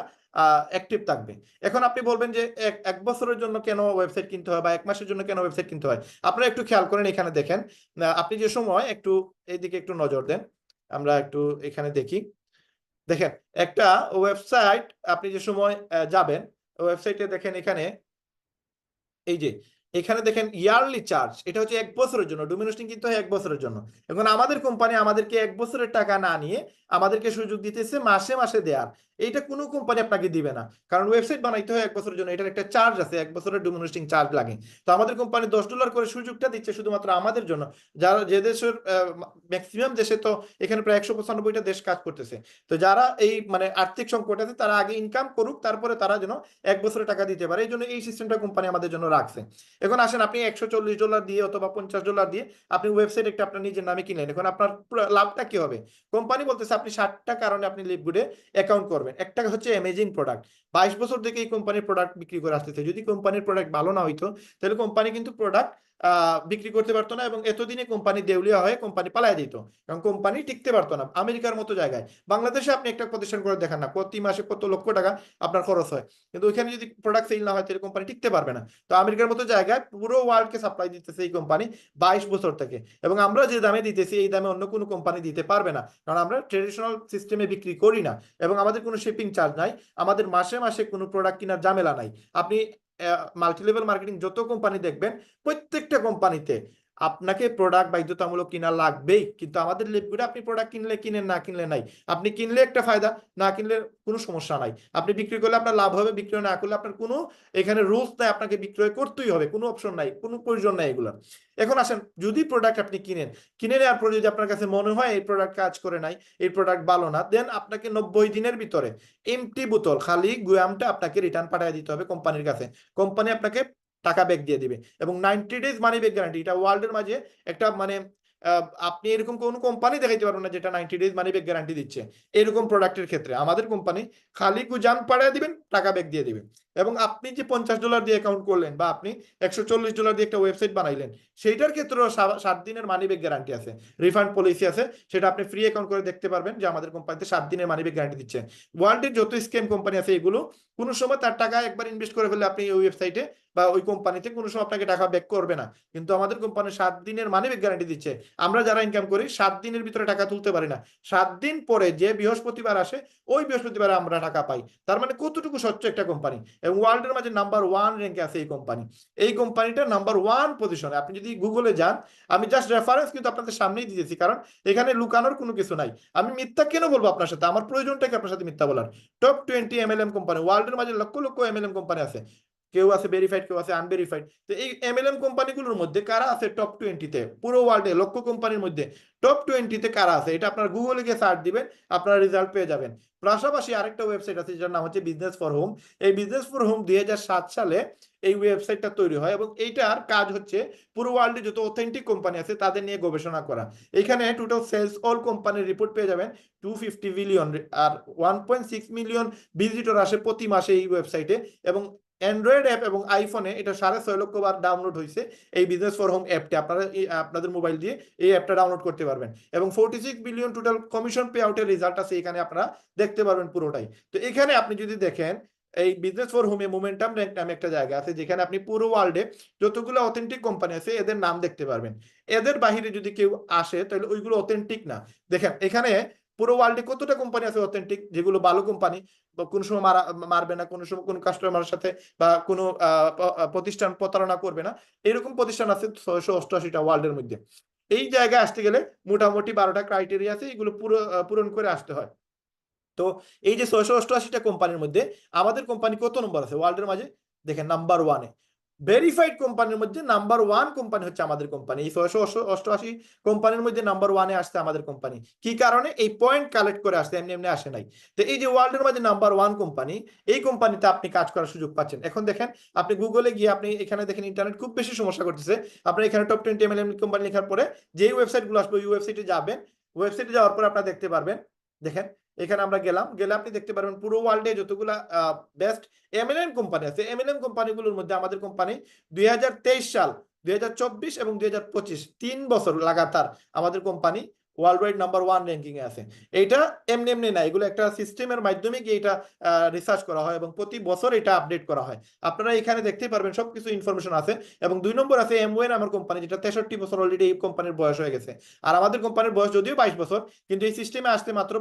অ্যাক্টিভ থাকবে। এখন আপনি বলবেন যে এক বছরের জন্য কেন ওয়েবসাইট কিনতে হয়, বা 1 মাসের জন্য কেন ওয়েবসাইট কিনতে হয়? আপনারা একটু খেয়াল করেন, এখানে দেখেন, আপনি যে সময় একটু এইদিকে একটু নজর দেন, আমরা একটু এখানে দেখি, দেখেন একটা ওয়েবসাইট আপনি যে সময় যাবেন, ওয়েবসাইটে দেখেন এখানে, এই যে এখানে দেখেন ইয়ারলি চার্জ, এটা হচ্ছে 1 বছরের জন্য, ডোমেইন হোস্টিং কিন্তু হয় 1 বছরের জন্য। এখন আমাদের কোম্পানি আমাদেরকে 1 বছরের টাকা না নিয়ে আমাদেরকে সুযোগ দিতেছে মাসে মাসে দেওয়ার। এইটা কোনো কোম্পানি আপনাকে দিবে না, কারণ ওয়েবসাইট বানাইতে হয় 1 বছরের জন্য, এটার একটা চার্জ আছে, 1 বছরের ডোমেইন হোস্টিং চার্জ লাগে। তো আমাদের কোম্পানি $10 করে সুযোগটা দিচ্ছে শুধুমাত্র আমাদের জন্য, যারা যে দেশের ম্যাক্সিমাম দেশে, তো এখানে প্রায় 195টা দেশ কাজ করতেছে। তো যারা এই মানে আর্থিক সংকট আছে, তারা আগে ইনকাম করুক, তারপরে তারা যেন 1 বছরের টাকা দিতে পারে, এই জন্য এই সিস্টেমটা কোম্পানি আমাদের জন্য রাখছে। এখন আসেন, আপনি $140 দিয়ে অথবা $50 দিয়ে আপনি ওয়েবসাইট একটা আপনার নিজের নামে কিনলেন, এখন আপনার লাভটা কি হবে? কোম্পানি বলতেছে আপনি 60টা কারণে আপনি লিভগুডে অ্যাকাউন্ট করবেন। একটা হচ্ছে অ্যামেজিং প্রোডাক্ট, 22 বছর থেকে এই কোম্পানির প্রোডাক্ট বিক্রি করে আসতেছে। যদি কোম্পানির প্রোডাক্ট ভালো না হইতো, তাহলে কোম্পানি কিন্তু প্রোডাক্ট বিক্রি করতে পারতো না, এবং এতদিনে কোম্পানি দেউলিয়া হয়ে কোম্পানি পালায় দিত, কারণ কোম্পানি টিকতে পারতো না। আমেরিকার মতো জায়গায়, বাংলাদেশে আপনি একটা প্রতিষ্ঠান করে দেখান না, প্রতি মাসে কত লক্ষ টাকা আপনার খরচ হয়, কিন্তু ওইখানে যদি প্রোডাক্ট সেল না হয়, তাহলে কোম্পানি টিকতে পারবে না। তো আমেরিকার মতো জায়গায় পুরো ওয়ার্ল্ডকে সাপ্লাই দিতেছে এই কোম্পানি 22 বছর থেকে, এবং আমরা যে দামে দিতেছি এই দামে অন্য কোনো কোম্পানি দিতে পারবে না, কারণ আমরা ট্রেডিশনাল সিস্টেমে বিক্রি করি না, এবং আমাদের কোনো শিপিং চার্জ নাই, আমাদের মাসে মাসে কোনো প্রোডাক্ট কেনার ঝামেলা নাই। আপনি মাল্টি লেভেল মার্কেটিং যত কোম্পানি দেখবেন, প্রত্যেকটা কোম্পানিতে আপনাকে প্রোডাক্ট বাধ্যতামূলক কিনা লাগবেই, কিন্তু আমাদের লিপগুলো আপনি প্রোডাক্ট কিনলে কিনেন, না কিনলে নাই। আপনি কিনলে একটা ফায়দা, না কিনলে কোনো সমস্যা নাই। আপনি বিক্রি করলে আপনার লাভ হবে, বিক্রয় না করলে আপনার কোনো এখানে রুলস নাই, আপনাকে বিক্রয় করতেই হবে, কোনো অপশন নাই, কোনো প্রয়োজন নাই এগুলো। এখন আসেন, যদি প্রোডাক্ট আপনি কিনে নেওয়ার পর যদি আপনার কাছে মনে হয় এই প্রোডাক্ট কাজ করে নাই, এই প্রোডাক্ট ভালো না, দেন আপনাকে 90 দিনের ভিতরে এমটি বোতল, খালি গুয়ামটা আপনাকে রিটার্ন পাঠিয়ে দিতে হবে কোম্পানির কাছে। কোম্পানি আপনাকে টাকা ব্যাক দিয়ে দিবে, এবং 90 ডেজ মানি ব্যাক গ্যারান্টি। এটা ওয়ার্ল্ডের মাঝে একটা মানে আপনি এরকম কোন কোম্পানি দেখাইতে পারবেন না যেটা 90 ডেজ মানি ব্যাক গ্যারান্টি দিচ্ছে এরকম প্রোডাক্টের ক্ষেত্রে। আমাদের কোম্পানি খালি গুজাম পাঠিয়ে দিবেন, টাকা ব্যাক দিয়ে দিবেন। এবং আপনি যে $50 দিয়ে অ্যাকাউন্ট করলেন, বা আপনি $140 দিয়ে একটা ওয়েবসাইট বানাইলেন, সেইটার ক্ষেত্রেও 7 দিনের মানি ব্যাক গ্যারান্টি আছে, রিফান্ড পলিসি আছে। সেটা আপনি ফ্রি অ্যাকাউন্ট করে দেখতে পারবেন যে আমাদের কোম্পানিতে 7 দিনের মানি ব্যাক গ্যারান্টি দিচ্ছে। ওয়ার্ল্ডের যত স্ক্যাম কোম্পানি আছে এগুলো কোনো সময় তার টাকা একবার ইনভেস্ট করে ফেললে আপনি ওই ওয়েবসাইটে বা ওই কোম্পানিতে কোনো সময় আপনাকে টাকা ব্যাক করবে না। কিন্তু আমাদের কোম্পানি 7 দিনের মানি ব্যাক গ্যারান্টি দিচ্ছে। আমরা যারা ইনকাম করি 7 দিনের ভিতরে টাকা তুলতে পারি না, 7 দিন পরে যে বৃহস্পতিবার আসে ওই বৃহস্পতিবারে আমরা টাকা পাই। তার মানে কতটুকু স্বচ্ছ একটা কোম্পানি। এবং ওয়ার্ল্ডের মাঝে নাম্বার 1 র্যাঙ্কে আছে এই কোম্পানি। এই কোম্পানিটা নাম্বার 1 পজিশনে। আপনি যদি গুগলে যান, আমি জাস্ট রেফারেন্স কিন্তু আপনাদের সামনেই দিয়েছি, কারণ এখানে লুকানোর কোনো কিছু নাই। আমি মিথ্যা কেন বলবো আপনার সাথে, আমার প্রয়োজনটা কি আপনার সাথে মিথ্যা বলার? টপ 20 এমএলএম কোম্পানি, ওয়ার্ল্ডের মাঝে লক্ষ লক্ষ এমএলএম কোম্পানি আছে, কেউ আছে ভেরিফাইড, কেউ আছে আনভেরিফাইড। তো এই এমএলএম কোম্পানিগুলোর মধ্যে কারা আছে টপ 20-তে? পুরো ওয়ার্ল্ডে লক্ষ কোম্পানির মধ্যে টপ 20-তে কারা আছে, এটা আপনার গুগলে গিয়ে সার্চ দিবেন, আপনারা রেজাল্ট পেয়ে যাবেন। পাশাপাশি আরেকটা ওয়েবসাইট আছে যেটার নাম হচ্ছে বিজনেস ফর হোম। এই বিজনেস ফর হোম 2007 সালে এই ওয়েবসাইটটা তৈরি হয়, এবং এইটার কাজ হচ্ছে পুরো ওয়ার্ল্ডে যত অথেন্টিক কোম্পানি আছে তাদের নিয়ে গবেষণা করা। এখানে টোটাল সেলস অল কোম্পানির রিপোর্ট পেয়ে যাবেন। 250 বিলিয়ন আর 1.6 মিলিয়ন ভিজিটর আসে প্রতি মাসে এই ওয়েবসাইটে। এবং অ্যান্ড্রয়েড অ্যাপ এবং আইফোনে এটা 6.5 লক্ষ বার ডাউনলোড হয়েছে এই বিজনেস ফর হোম অ্যাপটা। আপনারা আপনাদের মোবাইল দিয়ে এই অ্যাপটা ডাউনলোড করতে পারবেন, এবং 46 বিলিয়ন টোটাল কমিশন পে আউটের রেজাল্ট আছে এখানে, আপনারা দেখতে পারবেন পুরোটাই। তো এখানে আপনি যদি দেখেন, এই বিজনেস ফর হোমে মোমেন্টাম র্যাঙ্ক নামে একটা জায়গা আছে, যেখানে আপনি পুরো ওয়ার্ল্ডে যতগুলো অথেন্টিক কোম্পানি আছে এদের নাম দেখতে পারবেন। এদের বাহিরে যদি কেউ আসে তাহলে ওইগুলো অথেন্টিক না। দেখেন এখানে পুরো ওয়ার্ল্ডে কতটা কোম্পানি আছে অথেন্টিক, যেগুলো ভালো কোম্পানি, কোনো সময় মারবে না, কোনো সময় কোনো কাস্টমারের সাথে বা কোনো প্রতিষ্ঠান প্রতারণা করবে না, এরকম প্রতিষ্ঠান আছে 688টা ওয়ার্ল্ডের মধ্যে। এই জায়গায় আসতে গেলে মোটামুটি 12টা ক্রাইটেরিয়া আছে, এগুলো পূরণ করে আসতে হয়। তো এই যে 688টা কোম্পানির মধ্যে আমাদের কোম্পানি কত নম্বর আছে ওয়ার্ল্ডের মাঝে? দেখেন নাম্বার 1-এ। ভেরিফাইড কোম্পানির মধ্যে নাম্বার 1 কোম্পানি হচ্ছে আমাদের কোম্পানি। এই 688 কোম্পানির মধ্যে নাম্বার 1-এ আসছে আমাদের কোম্পানি। কি কারণে? এই পয়েন্ট কালেক্ট করে আসছে, এমনি এমনি আসে নাই। তো এই যে ওয়ার্ল্ডের মাঝে নাম্বার 1 কোম্পানি, এই কোম্পানিতে আপনি কাজ করার সুযোগ পাচ্ছেন। এখন দেখেন, আপনি গুগলে গিয়ে আপনি এখানে দেখেন ইন্টারনেট খুব বেশি সমস্যা করতেছে। আপনি এখানে টপ 20 এমএলএম কোম্পানি লেখার পরে যে ওয়েবসাইটগুলো আসবে ওই ওয়েবসাইটে যাবেন। ওয়েবসাইটে যাওয়ার পর আপনারা দেখতে পারবেন, দেখেন এখানে আমরা গেলে আপনি দেখতে পারবেন পুরো ওয়ার্ল্ডে যতগুলা বেস্ট এমএলএম কোম্পানি আছে, এমএলএম কোম্পানিগুলোর মধ্যে আমাদের কোম্পানি 2023 সাল, 2024 এবং 2025 3 বছর লাগাতার আমাদের company world wide number 1 ranking এ আছে। এইটা এমনি এমনি না, এগুলো একটা সিস্টেমের মাধ্যমে গিয়ে এটা রিসার্চ করা হয় এবং প্রতি বছর এটা আপডেট করা হয়। আপনারা এখানে দেখতে পারবেন সবকিছু ইনফরমেশন আছে। এবং 2 নম্বর আছে এমওয়ে আমার কোম্পানি, যেটা 63 বছর অলরেডি এই কোম্পানির বয়স হয়ে গেছে। আর আমাদের কোম্পানির বয়স যদিও 22 বছর, কিন্তু এই সিস্টেমে আসতে মাত্র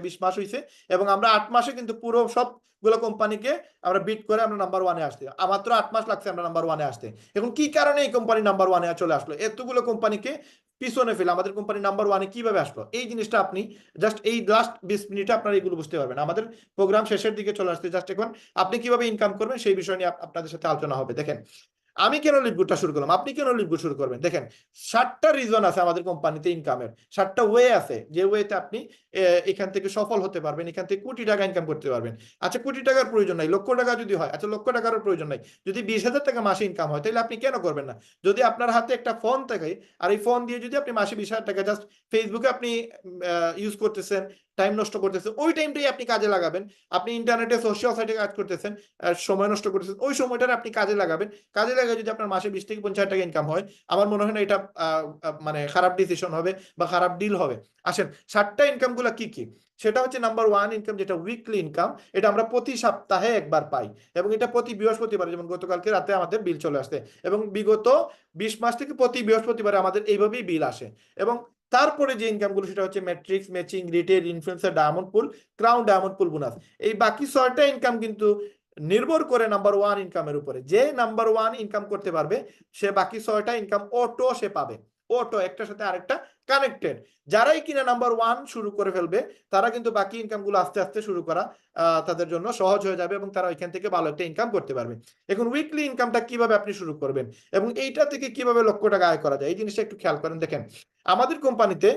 20 মাস হয়েছে। এবং আমরা 8 মাসে কিন্তু পুরো সবগুলো কোম্পানিকে আমরা বিট করে আমরা নাম্বার 1-এ আসতে, মাত্র 8 মাস লাগছে আমরা নাম্বার 1-এ আসতে। এখন কি কারণে এই কোম্পানি নাম্বার 1-এ চলে আসলো? এতগুলো কোম্পানিকে পিছনে ফেলে আমাদের কোম্পানি নাম্বার 1-এ কিভাবে আসলো? এই জিনিসটা আপনি জাস্ট এই লাস্ট 20 মিনিটে আপনারা এগুলো বুঝতে পারবেন। আমাদের প্রোগ্রাম শেষের দিকে চলে আসছে, জাস্ট এখন আপনি কিভাবে ইনকাম করবেন সেই বিষয় নিয়ে আপনাদের সাথে আলোচনা হবে। দেখেন আমি কেন লিডগুডটা শুরু করলাম, আপনি কেন লিডগুড শুরু করবেন? দেখেন 7টা রিজন আছে আমাদের কোম্পানিতে ইনকামের, 7টা ওয়ে আছে, যে ওয়েতে আপনি এখান থেকে সফল হতে পারবেন, এখান থেকে কোটি টাকা ইনকাম করতে পারবেন। আচ্ছা কোটি টাকার প্রয়োজন নাই, লক্ষ টাকা যদি হয়, আচ্ছা লক্ষ টাকারও প্রয়োজন নাই, যদি 20,000 টাকা মাসে ইনকাম হয় তাহলে আপনি কেন করবেন না? যদি আপনার হাতে একটা ফোন থাকে, আর এই ফোন দিয়ে যদি আপনি মাসে 20,000 টাকা জাস্ট ফেসবুকে আপনি ইউজ করতেছেন, টাইম নষ্ট করতেছেন, ওই টাইমটাই আপনি কাজে লাগাবেন। আপনি ইন্টারনেটে সোশ্যাল সাইটে কাজ করতেছেন, সময় নষ্ট করতেছেন, ওই সময়টা আপনি কাজে লাগাবেন। কাজে লাগে যদি আপনার মাসে 20 থেকে 50 টাকা ইনকাম হয়, আমার মনে হয় না এটা মানে খারাপ ডিসিশন হবে বা খারাপ ডিল হবে। আসেন 7টা ইনকাম গুলা কি কি? সেটা হচ্ছে নাম্বার 1 ইনকাম, যেটা উইকলি ইনকাম। এটা আমরা প্রতি সপ্তাহে একবার পাই, এবং এটা প্রতি বৃহস্পতিবার, যেমন গতকালকে রাতে আমাদের বিল চলে আসছে, এবং বিগত 20 মাস থেকে প্রতি বৃহস্পতিবার আমাদের এইভাবেই বিল আসে। এবং তারপরে যে ইনকামগুলো সেটা হচ্ছে matrix, matching, retail, influencer, diamond pool, crown, diamond pool, bonus. এই বাকি 6টা ইনকাম কিন্তু নির্ভর করে নাম্বার ওয়ান ইনকামের উপরে। যে নাম্বার ওয়ান ইনকাম করতে পারবে সে বাকি 6টা ইনকাম অটো সে পাবে, অটো একটার সাথে আরেকটা কানেক্টেড। যারাই কিনা নাম্বার ওয়ান শুরু করে ফেলবে তারা কিন্তু বাকি ইনকামগুলো আস্তে আস্তে শুরু করা তাদের জন্য সহজ হয়ে যাবে এবং তারা ওইখান থেকে ভালো একটা ইনকাম করতে পারবে। এখন উইকলি ইনকামটা কিভাবে আপনি শুরু করবেন এবং এইটা থেকে কিভাবে লক্ষ টাকা আয় করা যায় এই জিনিসটা একটু খেয়াল করেন। দেখেন আমাদের কোম্পানিতে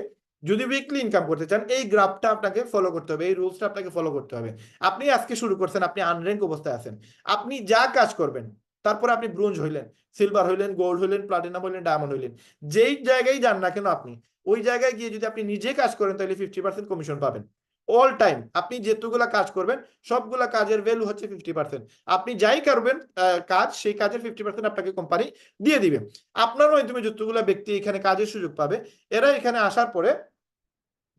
যদি উইকলি ইনকাম করতে চান এই গ্রাফটা আপনাকে ফলো করতে হবে, এই রুলসটা আপনাকে ফলো করতে হবে। আপনি আজকে শুরু করছেন, আপনি আনর্যাঙ্ক অবস্থায় আছেন, আপনি যা কাজ করবেন, তারপরে আপনি ব্রোঞ্জ হইলেন, সিলভার হইলেন, গোল্ড হইলেন, প্লাটিনাম হইলেন, ডায়মন্ড হইলেন, যেই জায়গায় যান না কেন আপনি ওই জায়গায় গিয়ে যদি আপনি নিজে কাজ করেন তাহলে 50% কমিশন পাবেন অল টাইম। আপনি যেতগুলা কাজ করবেন সবগুলা কাজের ভ্যালু হচ্ছে 50%। আপনি যাই করবেন কাজ, সেই কাজের 50% আপনাকে কোম্পানি দিয়ে দিবে। আপনার মাধ্যমে যতগুলা ব্যক্তি এখানে কাজের সুযোগ পাবে, এরা এখানে আসার পরে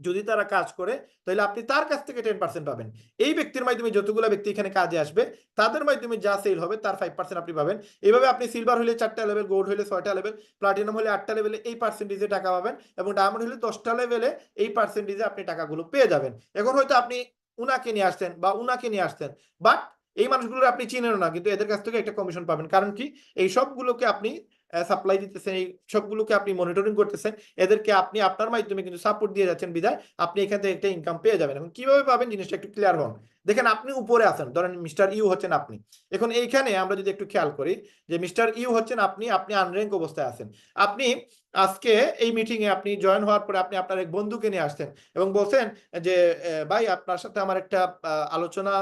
যদি তারা কাজ করে তাহলে আপনি তার কাছ থেকে 10% পাবেন। এই ব্যক্তির মাধ্যমে যতগুলো ব্যক্তি এখানে কাজে আসবে তাদের মাধ্যমে যা সেল হবে তার 5% আপনি পাবেন। এভাবে আপনি সিলভার হলে 4টা লেভেল, গোল্ড হলে 6টা লেভেল, প্লাটিনাম হলে 8টা লেভেলে এই পার্সেন্টেজে টাকা পাবেন এবং ডায়মন্ড হলে 10টা লেভেলে এই পার্সেন্টেজে আপনি টাকাগুলো পেয়ে যাবেন। এখন হয়তো আপনি উনাকে নিয়ে আসতেন বা উনাকে নিয়ে আসতেন, বাট এই মানুষগুলো আপনি চিনেন না, কিন্তু এদের কাছ থেকে একটা কমিশন পাবেন। কারণ কি, এই সবগুলোকে আপনি সাপ্লাই দিতেছেন, এই সবগুলোকে আপনি মনিটরিং করতেছেন, এদেরকে আপনি আপনার মাধ্যমে কিন্তু সাপোর্ট দিয়ে যাচ্ছেন, বিধায় আপনি এখান থেকে একটা ইনকাম পেয়ে যাবেন। এখন কিভাবে পাবেন জিনিসটা একটু ক্লিয়ার হন। দেখেন আপনি উপরে আছেন, ধরেন মিস্টার ইউ হচ্ছেন আপনি। এখন এইখানে আমরা যদি একটু খেয়াল করি যে মিস্টার ইউ হচ্ছেন আপনি, আপনি আনর্যাঙ্ক অবস্থায় আছেন। আপনি আজকে এই মিটিং এ আপনি জয়েন হওয়ার পরে আপনি আপনার এক বন্ধুকে নিয়ে আসছেন এবং বলছেন যে ভাই আপনার সাথে আমার একটা আলোচনা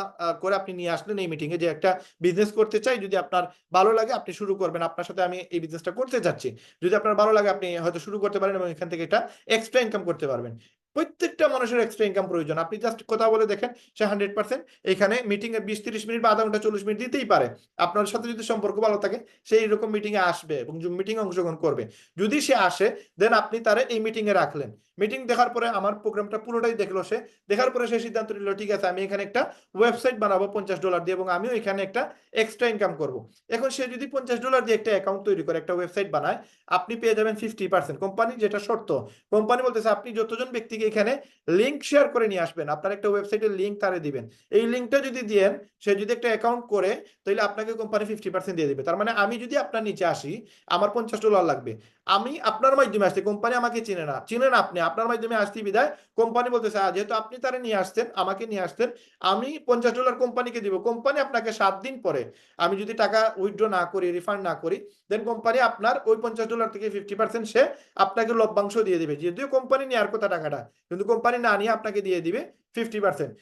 করে আপনি নিয়ে আসলেন এই মিটিং এ, যে একটা বিজনেস করতে চাই, যদি আপনার ভালো লাগে আপনি শুরু করবেন, আপনার সাথে আমি এই বিজনেসটা করতে চাচ্ছি, যদি আপনার ভালো লাগে আপনি হয়তো শুরু করতে পারেন এবং এখান থেকে এটা এক্সট্রা ইনকাম করতে পারবেন। প্রত্যেকটা মানুষের এক্সট্রা ইনকাম প্রয়োজন। আপনি জাস্ট কথা বলে দেখেন, সে 100% এখানে মিটিং এ 20-30 মিনিট বা আধা ঘন্টা 40 মিনিট দিতেই পারে। আপনার সাথে যদি সম্পর্ক ভালো থাকে সেই এরকম মিটিং এ আসবে এবং জুম মিটিং এ অংশগ্রহণ করবে। যদি সে আসে দেন আপনি তারে এই মিটিং এ রাখলেন। মিটিং দেখার পরে আমার প্রোগ্রামটা পুরোটাই দেখলো সে, দেখার পরে সে সিদ্ধান্ত নিল ঠিক আছে আমি এখানে একটা ওয়েবসাইট বানাবো $50 দিয়ে এবং আমিও এখানে একটা এক্সট্রা ইনকাম করব। এখন সে যদি $50 দিয়ে একটা অ্যাকাউন্ট তৈরি করে একটা ওয়েবসাইট বানায়, আপনি পেয়ে যাবেন 50%। কোম্পানি যেটা শর্ত, কোম্পানি বলতেছে আপনি যতজন ব্যক্তিকে এখানে লিঙ্ক শেয়ার করে নিয়ে আসবেন, আপনার একটা ওয়েবসাইটের লিঙ্ক তারে দিবেন, এই লিঙ্কটা যদি দেন সে যদি একটা অ্যাকাউন্ট করে তাহলে আপনাকে কোম্পানি 50% দিয়ে দিবে। তার মানে আমি যদি আপনার নিচে আসি, আমার $50 লাগবে, আমি আপনার মাধ্যমে আসছি, কোম্পানি আমাকে চিনে না, চিনেন আপনি, আপনার মাধ্যমে আসছি বিদায় কোম্পানি বলতেছে যেহেতু আপনি তারে নিয়ে আসছেন, আমাকে নিয়ে আসছেন, আমি $50 কোম্পানিকে দিব। কোম্পানি আপনাকে 7 দিন পরে আমি যদি টাকা উইথড্র না করি, রিফান্ড না করি, দেন কোম্পানি আপনার ওই $50 থেকে 50% সে আপনাকে লভ্যাংশ দিয়ে দিবে। যদিও কোম্পানি নেওয়ার কথা টাকাটা, কিন্তু কোম্পানি না নিয়ে আপনাকে দিয়ে দিবে 50%।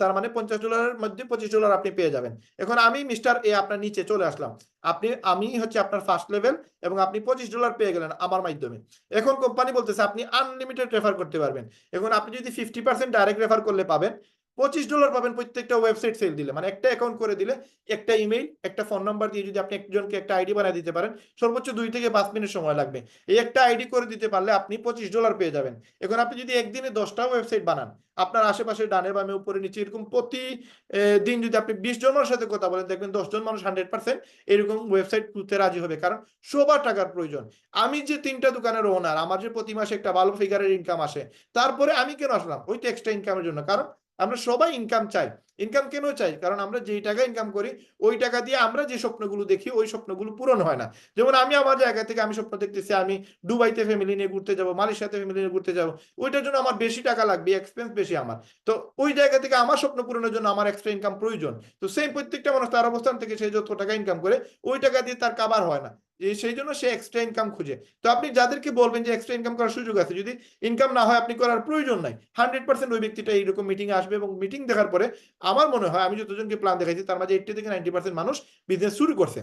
তার মানে $50 মধ্যে $25 আপনি পেয়ে যাবেন। এখন আমি মিস্টার এ আপনার নিচে চলে আসলাম, আমি হচ্ছে আপনার ফার্স্ট লেভেল এবং আপনি $25 পেয়ে গেলেন আমার মাধ্যমে। এখন কোম্পানি বলতেছে আপনি আনলিমিটেড রেফার করতে পারবেন। এখন আপনি যদি 50% ডাইরেক্ট রেফার করলে পাবেন $25 পাবেন প্রত্যেকটা ওয়েবসাইট সেল দিলে, মানে একটা অ্যাকাউন্ট করে দিলে, একটা ইমেইল, একটা ফোন নাম্বার দিয়ে যদি আপনি একজনকে একটা আইডি বানিয়ে দিতে পারেন, সর্বোচ্চ 2 থেকে 5 মিনিট সময় লাগবে। এই একটা আইডি করে দিতে পারলে আপনি $25 পেয়ে যাবেন। এখন আপনি যদি একদিনে 10টা ওয়েবসাইট বানান, আপনার আশেপাশে ডানে বামে উপরে নিচে এরকম প্রতি দিন যদি আপনি 20 জন মানুষের সাথে কথা বলেন, দেখবেন 10 জন মানুষ 100% এরকম ওয়েবসাইট খুলতে রাজি হবে। কারণ সবার টাকার প্রয়োজন। আমি যে 3টা দোকানের ওনার, আমার যে প্রতি মাসে একটা ভালো ফিগারের ইনকাম আসে, তারপরে আমি কেন আসলাম? ওই তো এক্সট্রা ইনকামের জন্য। কারণ আমরা সবাই ইনকাম চাই। ইনকাম কেন চাই? কারণ আমরা যেই টাকা ইনকাম করি ওই টাকা দিয়ে আমরা যে স্বপ্নগুলো দেখি ওই স্বপ্নগুলো পূরণ হয় না। যেমন আমি আমার জায়গা থেকে আমি স্বপ্ন দেখতেছি আমি দুবাইতে ফ্যামিলি নিয়ে ঘুরতে যাব, মালয়েশিয়াতে ফ্যামিলি নিয়ে ঘুরতে যাব, ওইটার জন্য আমার বেশি টাকা লাগবে, এক্সপেন্স বেশি আমার। তো ওই জায়গা থেকে আমার স্বপ্ন পূরণের জন্য আমার এক্সট্রা ইনকাম প্রয়োজন। তো সেম প্রত্যেকটা মানুষ তার অবস্থান থেকে সে যত টাকা ইনকাম করে ওই টাকা দিয়ে তার কাভার হয় না, সেই জন্য সে এক্সট্রা ইনকাম খুঁজে। তো আপনি যাদেরকে বলবেন যে এক্সট্রা ইনকাম করার সুযোগ আছে, যদি ইনকাম না হয় আপনি করার প্রয়োজন নাই, 100% ওই ব্যক্তিটা এইরকম মিটিং এ আসবে এবং মিটিং দেখার পরে আমার মনে হয় আমি যতজনকে প্ল্যান দেখাইছি তার মাঝে 80 থেকে 90% মানুষ বিজনেস শুরু করছে।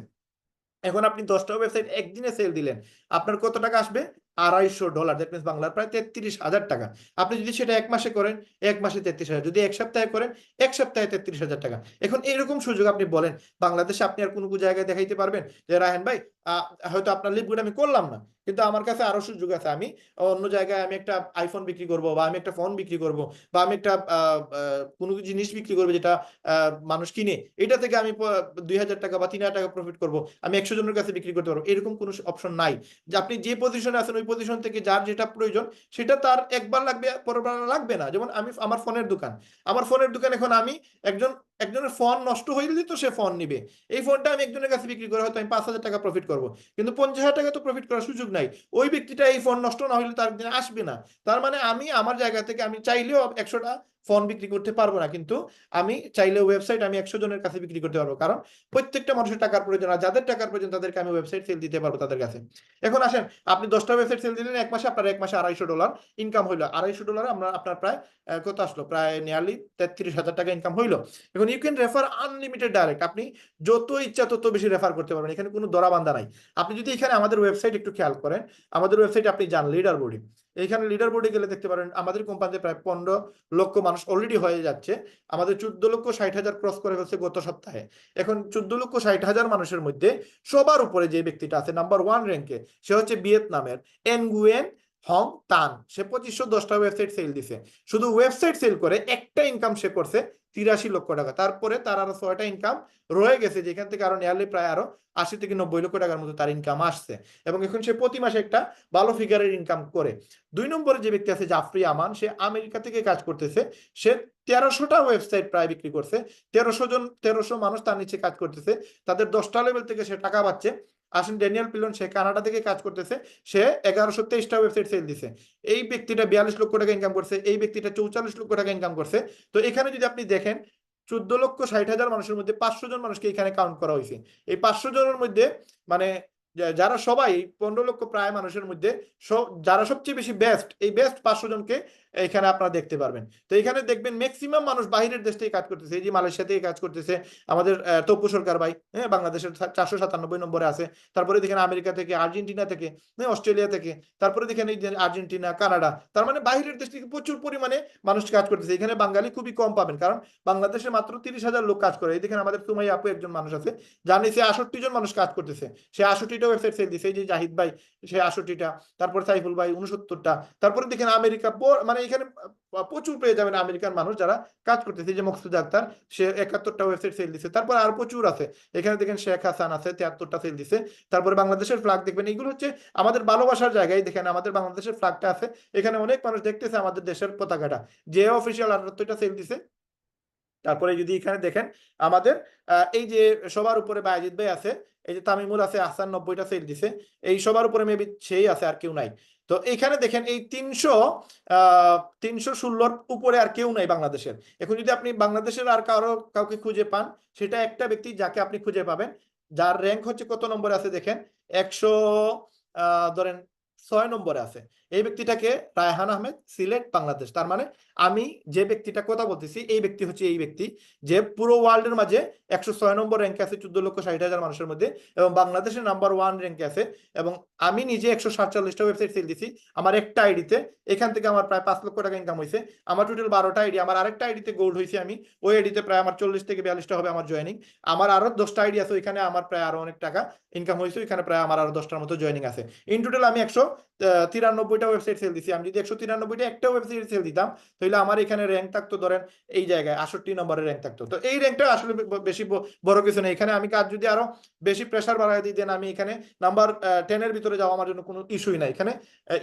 এখন আপনি 10টা ওয়েবসাইট একদিনে সেল দিলেন, আপনার কত টাকা আসবে? $250, দ্যাট মিনস বাংলার প্রায় 33,000 টাকা। আপনি যদি সেটা 1 মাসে করেন 1 মাসে 33,000, যদি 1 সপ্তাহে করেন 1 সপ্তাহে 33,000 টাকা। এখন এইরকম সুযোগ আপনি বলেন বাংলাদেশে আপনি আর কোনো জায়গায় দেখাইতে পারবেন যে রায়হান ভাই হয়তো আপনার লিপগুড আমি করলাম না, কিন্তু আমার কাছে আরো সুযোগ আছে, আমি অন্য জায়গায় আমি একটা আইফোন বিক্রি করব বা আমি একটা ফোন বিক্রি করব বা আমি একটা কোনো জিনিস বিক্রি করবো যেটা মানুষ কিনে, এটা থেকে আমি 2,000 টাকা বা 3,000 টাকা প্রফিট করব, আমি 100 জনের কাছে বিক্রি করতে পারবো, এরকম কোনো অপশন নাই। যে আপনি যে পজিশনে আছেন ওই পজিশন থেকে যার যেটা প্রয়োজন সেটা তার একবার লাগবে, পরেরবার লাগবে না। যেমন আমি আমার ফোনের দোকান, এখন আমি একজন একজনের ফোন নষ্ট হয়ে গেলে তো সে ফোন নিবে, এই ফোনটা আমি একজনের কাছে বিক্রি করে হয়তো আমি 5,000 টাকা প্রফিট করবো, কিন্তু 50,000 টাকা তো প্রফিট করার সুযোগ নাই। ওই ব্যক্তিটা এই ফোন নষ্ট না হলে তার দিন আসবে না। তার মানে আমি আমার জায়গা থেকে আমি চাইলেও 100টা ফোন বিক্রি করতে পারবো না, কিন্তু আমি চাইলে ওয়েবসাইট আমি 100 জনের কাছে বিক্রি করতে পারবো, কারণ প্রত্যেকটা মানুষের টাকার প্রয়োজন, আর যাদের টাকার প্রয়োজন তাদেরকে আমি ওয়েবসাইট সেল দিতে পারবো তাদের কাছে। এখন আসেন, আপনি 10টা ওয়েবসাইট সেল দিলেন এক মাসে, আপনার এক মাসে $250 ইনকাম হইলো। $250 আমরা আপনার প্রায় কত আসলো, প্রায় নিয়ারলি 33,000 টাকা ইনকাম হইলো। এখন you can refer unlimited direct, আপনি যত ইচ্ছা তত বেশি রেফার করতে পারবেন, এখানে কোনো ধরাবান্ধা নাই। আপনি যদি এখানে আমাদের ওয়েবসাইট একটু খেয়াল করেন, আমাদের ওয়েবসাইট আপনি যান লিডার বোর্ডে, এইখানে লিডার বোর্ডে গেলে দেখতে পারেন আমাদের কোম্পানিতে প্রায় 15 লক্ষ মানুষ অলরেডি হয়ে যাচ্ছে। আমাদের 14,60,000 ক্রস করে ফেলছে গত সপ্তাহে। এখন 14,60,000 মানুষের মধ্যে সবার উপরে যে ব্যক্তিটা আছে নাম্বার 1 র্যাঙ্কে, সে হচ্ছে ভিয়েতনামের এনগুয়েন হং তান। সে 2510টা ওয়েবসাইট সেল দিছে, শুধু ওয়েবসাইট সেল করে একটা ইনকাম সে করছে 83 লক্ষ টাকা। তারপরে তার আরো 6টা ইনকাম রয়ে গেছে, যেখান থেকে আরো নিয়ারলি প্রায় আরো 80 থেকে 90 লক্ষ টাকার মতো তার ইনকাম আসছে, এবং এখন সে প্রতি মাসে একটা ভালো ফিগারের ইনকাম করে। 2 নম্বরে যে ব্যক্তি আছে জাফরি আমান, সে আমেরিকা থেকে কাজ করতেছে, সে 1300টা ওয়েবসাইট প্রায় বিক্রি করছে, 1300 মানুষ তার নিচে কাজ করতেছে, তাদের 10টা লেভেল থেকে সে টাকা পাচ্ছে। আসেন ড্যানিয়েল পিলন, সে কানাডা থেকে কাজ করতেছে, সে 1123টা ওয়েবসাইট সেল দিছে, এই ব্যক্তিটা 42 লক্ষ টাকা ইনকাম করছে, এই ব্যক্তিটা 44 লক্ষ টাকা ইনকাম করছে। তো এখানে যদি আপনি দেখেন 14,60,000 মানুষের মধ্যে 500 জন মানুষকে এখানে কাউন্ট করা হয়েছে। এই 500 জনের মধ্যে মানে যারা সবাই 15 লক্ষ প্রায় মানুষের মধ্যে যারা সবচেয়ে বেশি বেস্ট, এই বেস্ট 500 জনকে এখানে আপনারা দেখতে পারবেন। তো এখানে দেখবেন ম্যাক্সিমাম মানুষ বাহিরের দেশ থেকে কাজ করতেছে, এই যে মালয়েশিয়া থেকে কাজ করতেছে আমাদের তপু সরকার ভাই, হ্যাঁ, বাংলাদেশের 497 নম্বরে আছে। তারপরে দেখেন আমেরিকা থেকে, আর্জেন্টিনা থেকে, হ্যাঁ, অস্ট্রেলিয়া থেকে, তারপরে দেখেন এই যে আর্জেন্টিনা, কানাডা, তার মানে বাহিরের দেশ থেকে প্রচুর পরিমাণে মানুষ কাজ করতেছে। এখানে বাঙালি খুবই কম পাবেন, কারণ বাংলাদেশে মাত্র 30,000 লোক কাজ করে। এই দেখেন আমাদের সুমাইয়া আপু একজন মানুষ আছে, জানিয়েছে 68 জন মানুষ কাজ করতেছে, সে 68টা ওয়েবসাইট সেল দিছে। এই যে জাহিদ ভাই, সে 68টা, তারপর সাইফুল ভাই 69টা, তারপরে দেখেন আমেরিকা, মানে এখানে প্রচুর পেয়ে যাবেন আমেরিকান মানুষ যারা কাজ করতেছে। যে মকসুদ আক্তার, সে 71টা ওয়েবসাইট সেল দিছে। তারপর আর প্রচুর আছে, এখানে দেখেন শেখ হাসান আছে 73টা সেল দিছে। তারপরে বাংলাদেশের ফ্ল্যাগ দেখবেন, এইগুলো হচ্ছে আমাদের ভালোবাসার জায়গায়। দেখেন আমাদের বাংলাদেশের ফ্ল্যাগটা আছে, এখানে অনেক মানুষ দেখতেছে আমাদের দেশের পতাকাটা। যে অফিসিয়াল 78টা সেল দিছে। তারপরে যদি এখানে দেখেন আমাদের এই যে সবার উপরে বায়েজিদ ভাই আছে, এই যে তামিমুল আছে, আহসান 90টা সেল দিছে, এই সবার উপরে মেবি সেই আছে, আর কেউ নাই। তো এখানে দেখেন এই 316 উপরে আর কেউ নাই বাংলাদেশের। এখন যদি আপনি বাংলাদেশের আর কাউকে খুঁজে পান, সেটা একটা ব্যক্তি যাকে আপনি খুঁজে পাবেন, যার র্যাঙ্ক হচ্ছে কত নম্বরে আছে দেখেন, 100 ধরেন 6 নম্বরে আছে। এই ব্যক্তিটাকে রায়হান আহমেদ, সিলেট, বাংলাদেশ। তার মানে আমি যে ব্যক্তিটা কথা বলতেছি, এই ব্যক্তি হচ্ছে এই ব্যক্তি যে পুরো ওয়ার্ল্ডের মাঝে 106 নম্বর র্যাঙ্কে আছে 14,60,000 মানুষের মধ্যে, এবং বাংলাদেশের নাম্বার 1 র্যাঙ্কে আছে। এবং আমি নিজে 147টা ওয়েবসাইট সেল দিছি আমার একটা আইডিতে, এখান থেকে আমার প্রায় 5 লক্ষ টাকা ইনকাম হয়েছে। আমার টোটাল 12টা আইডি, আমার আরেকটা আইডিতে গোল্ড হয়েছে, আমি ওই আইডিতে প্রায় আমার 40 থেকে 42টা হবে আমার জয়েনিং। আমার আরো 10টা আইডি আছে, ওইখানে আমার প্রায় আরো অনেক টাকা ইনকাম হয়েছে, ওইখানে প্রায় আমার আরো 10টার মতো জয়েনিং আছে। ইন টোটাল আমি 193টা ওয়েবসাইট সেল দিছি। আমি যদি 193টা একটা ওয়েবসাইট সেল দিতাম, তাহলে আমার এখানে র্যাঙ্ক থাকতো ধরেন এই জায়গায় 68 নম্বরের র্যাঙ্ক থাকতো। তো এই র্যাঙ্কটা আসলে বেশি বড় কিছু নেই। এখানে আমি কাজ যদি আরো বেশি প্রেসার বাড়াই দিই, দেন আমি এখানে নাম্বার 10 এর ভিতরে যাওয়া আমার জন্য কোনো ইস্যুই নাই। এখানে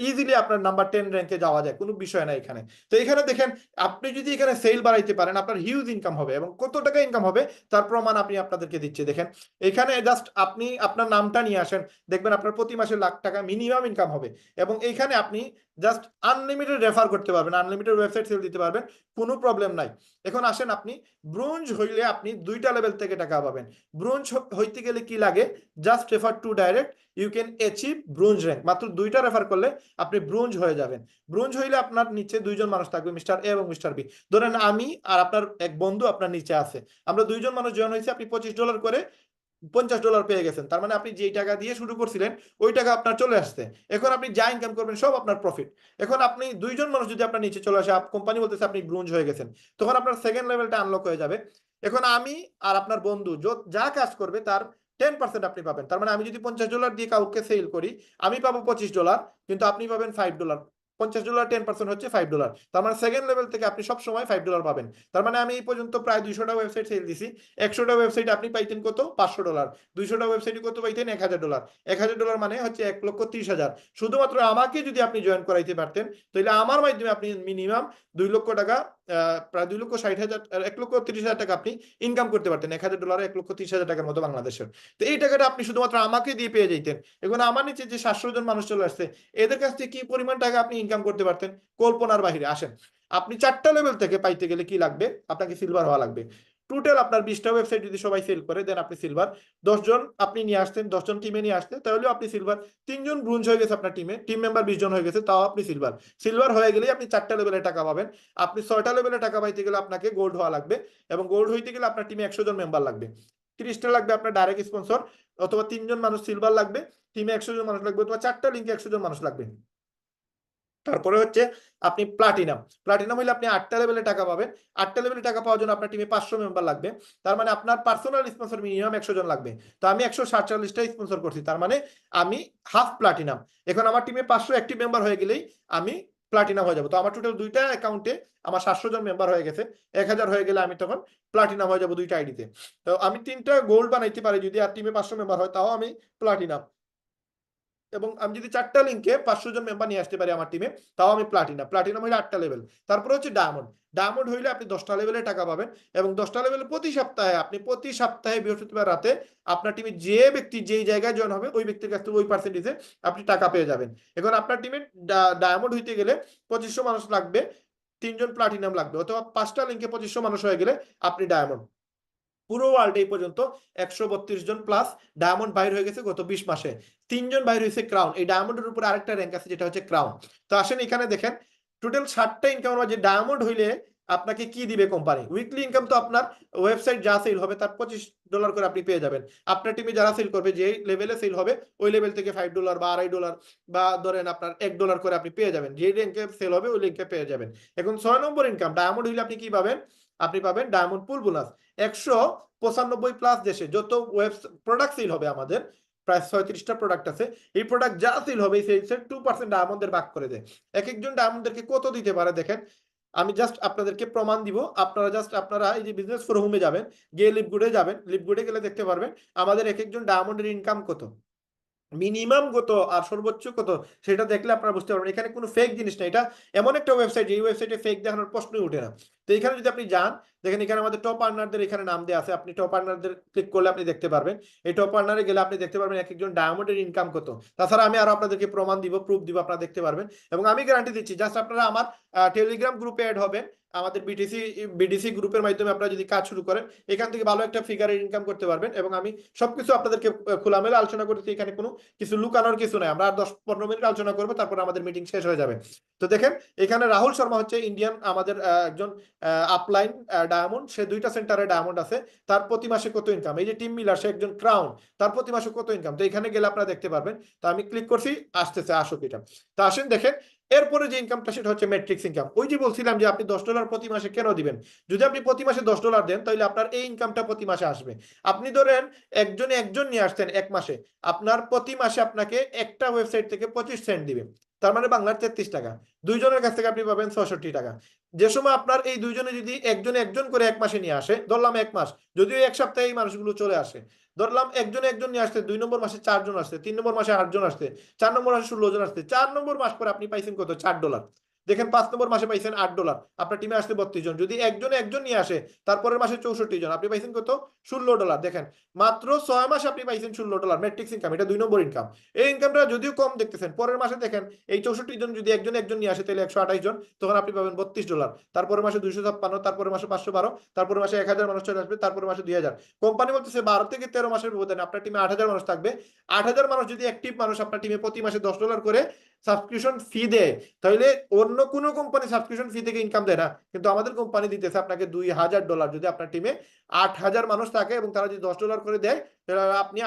ইজিলি আপনার নাম্বার 10 র্যাঙ্কে যাওয়া যায়, কোনো বিষয় নাই এখানে। তো এখানে দেখেন আপনি যদি এখানে সেল বাড়াইতে পারেন, আপনার হিউজ ইনকাম হবে, এবং কত টাকা ইনকাম হবে তার প্রমাণ আপনি আপনাদেরকে দিচ্ছি। দেখেন এখানে জাস্ট আপনি আপনার নামটা নিয়ে আসেন, দেখবেন আপনার প্রতি মাসে লাখ টাকা মিনিমাম ইনকাম হবে। এবং এইখানে আপনি জাস্ট আনলিমিটেড রেফার করতে পারবেন, আনলিমিটেড ওয়েবসাইট সেল দিতে পারবেন, কোনো প্রবলেম নাই। এখন আসেন, আপনি ব্রোঞ্জ হইলে আপনি 2টা লেভেল থেকে টাকা পাবেন। ব্রোঞ্জ হইতে গেলে কি লাগে, just refer two direct you can achieve bronze rank. মাত্র 2টা রেফার করলে আপনি ব্রোঞ্জ হয়ে যাবেন। ব্রোঞ্জ হইলে আপনার নিচে 2জন মানুষ থাকবে, মিস্টার এ এবং মিস্টার বি। ধরেন আমি আর আপনার এক বন্ধু আপনার নিচে আছে, আমরা 2জন মানুষ জয়েন হয়েছি, আপনি $25 করে $50 পেয়ে গেছেন। তার মানে আপনি যেই টাকা দিয়ে শুরু করছিলেন ওই টাকা আপনার চলে আসছে। এখন আপনি যা ইনকাম করবেন সব আপনার প্রফিট। এখন আপনি 2জন মানুষ যদি আপনার নিচে চলে আসে, কোম্পানি বলতেছে আপনি ব্রোঞ্জ হয়ে গেছেন, তখন আপনার সেকেন্ড লেভেলটা আনলক হয়ে যাবে। এখন আমি আর আপনার বন্ধু যা কাজ করবে তার 10% আপনি পাবেন। তার মানে আমি যদি $50 দিয়ে কাউকে সেল করি, আমি পাবো $25, কিন্তু আপনি পাবেন $5। $50 10% হচ্ছে $5। তার মানে সেকেন্ড লেভেল থেকে আপনি সব সময় $5 পাবেন। তার মানে আমি এই পর্যন্ত প্রায় 200টা ওয়েবসাইট সেল দিছি। 100টা ওয়েবসাইট আপনি পাইতেন কত? $500। 200টা ওয়েবসাইটে কত পাইতেন? $1000। $1000 মানে হচ্ছে 1,30,000। শুধুমাত্র আমাকে যদি আপনি জয়েন করাইতে পারতেন, তাহলে আমার মাধ্যমে আপনি মিনিমাম 2 লক্ষ টাকা, প্রায় 2,60,000, 1,30,000 টাকা আপনি ইনকাম করতে পারতেন। $1000 1,30,000 টাকার মতো বাংলাদেশের। তো এই টাকাটা আপনি শুধুমাত্র আমাকে দিয়ে পেয়ে যেতেন। এখন আমার নিচে যে 700 জন মানুষ চলে আসছে, এদের কাছ থেকে কি পরিমাণ টাকা আপনি ইনকাম করতে পারতেন কল্পনার বাহিরে। আসেন, আপনি 4টা লেভেল থেকে পাইতে গেলে কি লাগবে? আপনাকে সিলভার হওয়া লাগবে। টোটাল আপনার 20টা ওয়েবসাইট যদি সবাই সেল করে দেন আপনি সিলভার। 10 জন আপনি নিয়ে আসতেন, 10 জন টিমে নিয়ে আসতেন, তাহলেও আপনি সিলভার। 3 জন ব্রোঞ্জ হয়ে গেছে আপনার টিমে, টিম মেম্বার 20 জন হয়ে গেছে, তাও আপনি সিলভার। সিলভার হয়ে গেলেই আপনি 4টা লেভেলে টাকা পাবেন। আপনি 6টা লেভেলে টাকা পাইতে গেলে আপনাকে গোল্ড হওয়া লাগবে, এবং গোল্ড হইতে গেলে আপনার টিমে 100 জন মেম্বার লাগবে। 30টা লাগবে আপনার ডাইরেক্ট স্পন্সর, অথবা 3 জন মানুষ সিলভার লাগবে, টিমে 100 জন মানুষ লাগবে, অথবা 4টা লিঙ্কে 100 জন মানুষ লাগবে। তারপরে হচ্ছে আপনি প্লাটিনাম। প্লাটিনাম হইলে আপনি 8টা লেভেলে টাকা পাবেন। 8টা লেভেলে টাকা পাওয়ার জন্য আপনার টিমে 500 মেম্বার লাগবে। তার মানে আপনার পার্সোনাল স্পন্সর মিনিমাম 100 জন লাগবে। তো আমি 147টা স্পন্সর করছি, তার মানে আমি হাফ প্লাটিনাম। এখন আমার টিমে 500 অ্যাক্টিভ মেম্বার হয়ে গেলেই আমি প্লাটিনাম হয়ে যাবো। তো আমার টোটাল 2টা অ্যাকাউন্টে আমার 700 জন মেম্বার হয়ে গেছে। 1000 হয়ে গেলে আমি তখন প্লাটিনাম হয়ে যাবো 2টা আইডিতে। তো আমি 3টা গোল্ড বানাইতে পারি যদি, আর টিমে 500 মেম্বার হয়, তাও আমি প্লাটিনাম। এবং আমি যদি 4টা লিঙ্কে 500 জন মেম্বার নিয়ে আসতে পারি আমার টিমে, তাও আমি প্লাটিনাম। প্লাটিনাম হইলে 8টা লেভেল। তারপরে হচ্ছে ডায়মন্ড। ডায়মন্ড হইলে আপনি 10টা লেভেলে টাকা পাবেন, এবং 10টা লেভেলে প্রতি সপ্তাহে বৃহস্পতিবার রাতে আপনার টিমে যে ব্যক্তি যেই জায়গায় জয়েন হবে, ওই ব্যক্তির কাছ থেকে ওই পার্সেন্টেজে আপনি টাকা পেয়ে যাবেন। এখন আপনার টিমে ডায়মন্ড হইতে গেলে 2500 মানুষ লাগবে, 3 জন প্লাটিনাম লাগবে, অথবা 5টা লিঙ্কে 2500 মানুষ হয়ে গেলে আপনি ডায়মন্ড। পুরো ওয়ার্ল্ডে এই পর্যন্ত 132 জন প্লাস ডায়মন্ড বাইর হয়ে গেছে গত 20 মাসে। 3 জন বাইর হয়েছে ক্রাউন। এই ডায়মন্ডের উপর আরেকটা র্যাঙ্ক আছে যেটা হচ্ছে ক্রাউন। তো আসেন এখানে দেখেন, টোটাল 60টা ইনকামের মাঝে ডায়মন্ড হইলে আপনাকে কি দিবে কোম্পানি? উইকলি ইনকাম তো আপনার ওয়েবসাইট যা সেল হবে তার $25 করে আপনি পেয়ে যাবেন। আপনার টিমে যারা সেল করবে, যে লেভেলে সেল হবে, ওই লেভেল থেকে $5 বা $2.5 বা ধরেন আপনার $1 করে আপনি পেয়ে যাবেন। যে র্যাঙ্কে সেল হবে ওই র্যাঙ্কে পেয়ে যাবেন। এখন 6 নম্বর ইনকাম ডায়মন্ড হইলে আপনি কি পাবেন? আপনি পাবেন ডায়মন্ড পুল বোনাস। 195 প্লাস দেশে যত ওয়েব প্রোডাক্ট সেল হবে, আমাদের প্রায় 36টা প্রোডাক্ট আছে, এই প্রোডাক্ট যা সেল হবে এই সেলসের 2% ডায়মন্ডের ভাগ করে দেয়। এক একজন ডায়মন্ডদেরকে কত দিতে পারে দেখেন। আমি জাস্ট আপনাদেরকে প্রমাণ দিব। আপনারা এই যে বিজনেস ফোরামে যাবেন, গিয়ে লিপগুডে যাবেন, লিপগুডে গেলে দেখতে পারবেন আমাদের এক একজন ডায়মন্ডের ইনকাম কত, মিনিমাম কত আর সর্বোচ্চ কত, সেটা দেখলে আপনারা বুঝতে পারবেন। এখানে কোনো ফেক জিনিস না। এটা এমন একটা ওয়েবসাইট, এই ওয়েবসাইটে ফেক দেখানোর প্রশ্নই উঠে না। তো এখানে যদি আপনি যান, দেখেন এখানে আমাদের টপ আর্নারদের এখানে নাম দেওয়া আছে। আপনি টপ আর্নারদের ক্লিক করলে আপনি দেখতে পারবেন। এই টপ আর্নারে গেলে আপনি দেখতে পারবেন এক একজন ডায়মন্ডের ইনকাম কত। তাছাড়া আমি আরো আপনাদেরকে প্রমাণ দিব, প্রুফ দিব, আপনারা দেখতে পারবেন। এবং আমি গ্যারান্টি দিচ্ছি, জাস্ট আপনারা আমার টেলিগ্রাম গ্রুপে অ্যাড হবেন। আমাদের বিডিসি গ্রুপের মাধ্যমে আপনারা যদি কাজ শুরু করেন, এখান থেকে ভালো একটা ফিগারের ইনকাম করতে পারবেন। এবং আমি সবকিছু আপনাদেরকে খোলামেলা আলোচনা করতেছি, এখানে কোনো কিছু লুকানোর কিছু নাই। আমরা আর 10-15 মিনিট আলোচনা করবো, তারপর আমাদের মিটিং শেষ হয়ে যাবে। তো দেখেন এখানে রাহুল শর্মা হচ্ছে ইন্ডিয়ান, আমাদের একজন আপলাইন ডায়মন্ড। সে 2টা সেন্টারে ডায়মন্ড আছে। তার প্রতি মাসে কত ইনকাম। এই যে টিম মিলার, সে একজন ক্রাউন, তার প্রতি মাসে কত ইনকাম। তো এখানে গেলে আপনারা দেখতে পারবেন। তো আমি ক্লিক করছি, আসতেছে আসুক এটা। তো আসেন দেখেন, এরপরে যে ইনকামটা সেটা হচ্ছে ম্যাট্রিক্স ইনকাম। ওই যে বলছিলাম যে আপনি $10 প্রতি মাসে কেন দিবেন। যদি আপনি প্রতি মাসে $10 দেন, তাহলে আপনার এই ইনকামটা প্রতি মাসে আসবে। আপনি ধরেন একজন নিয়ে আসছেন এক মাসে, আপনার প্রতি মাসে আপনাকে একটা ওয়েবসাইট থেকে 25 সেন্ট দিবে। তার মানে বাংলার 33 টাকা। 2 জনের কাছ থেকে আপনি পাবেন 66 টাকা। যে সময় আপনার এই 2 জনে যদি একজন করে এক মাসে নিয়ে আসে, ধরলাম এক মাস, যদিও এক সপ্তাহে এই মানুষগুলো চলে আসে, ধরলাম একজন নিয়ে আসছে, 2 নম্বর মাসে 4 জন আসছে, 3 নম্বর মাসে 8 জন আসছে, 4 নম্বর মাসে 16 জন আসছে। 4 নম্বর মাস পরে আপনি পাইছেন কত? $4। দেখেন 5 নম্বর মাসে পাইছেন $8, আপনার টিমে আসছে 32 জন। যদি একজন নিয়ে আসে, তারপরের মাসে 64 জন, আপনি পাইছেন কত? $16। দেখেন মাত্র 6 মাসে আপনি পাইছেন $16 ম্যাট্রিক্স ইনকাম। এটা 2 নম্বর ইনকাম। এই ইনকামটা যদিও কম দেখতেছেন, পরের মাসে দেখেন এই 64 জন যদি একজন নিয়ে আসে, তাহলে 128 জন, তখন আপনি পাবেন $32। তারপরের মাসে 256, তারপরের মাসে 512, তারপরের মাসে 1000 মানুষ চলে আসবে, তারপরের মাসে 2000। কোম্পানি বলতেছে 12 থেকে 13 মাসের ব্যবধানে আপনার টিমে 8000 মানুষ থাকবে। 8000 মানুষ যদি অ্যাক্টিভ মানুষ আপনার টিমে প্রতি মাসে $10 করে সাবস্ক্রিপশন ফি দেয়, তাহলে অন্য কোনো কোম্পানি সাবস্ক্রিপশন ফি থেকে ইনকাম দেয় না, কিন্তু আমাদের কোম্পানি দিতেছে আপনাকে $2000। যদি আপনার টিমে 8000 মানুষ থাকে এবং তারা যদি $10 করে দেয়, তাহলে আপনি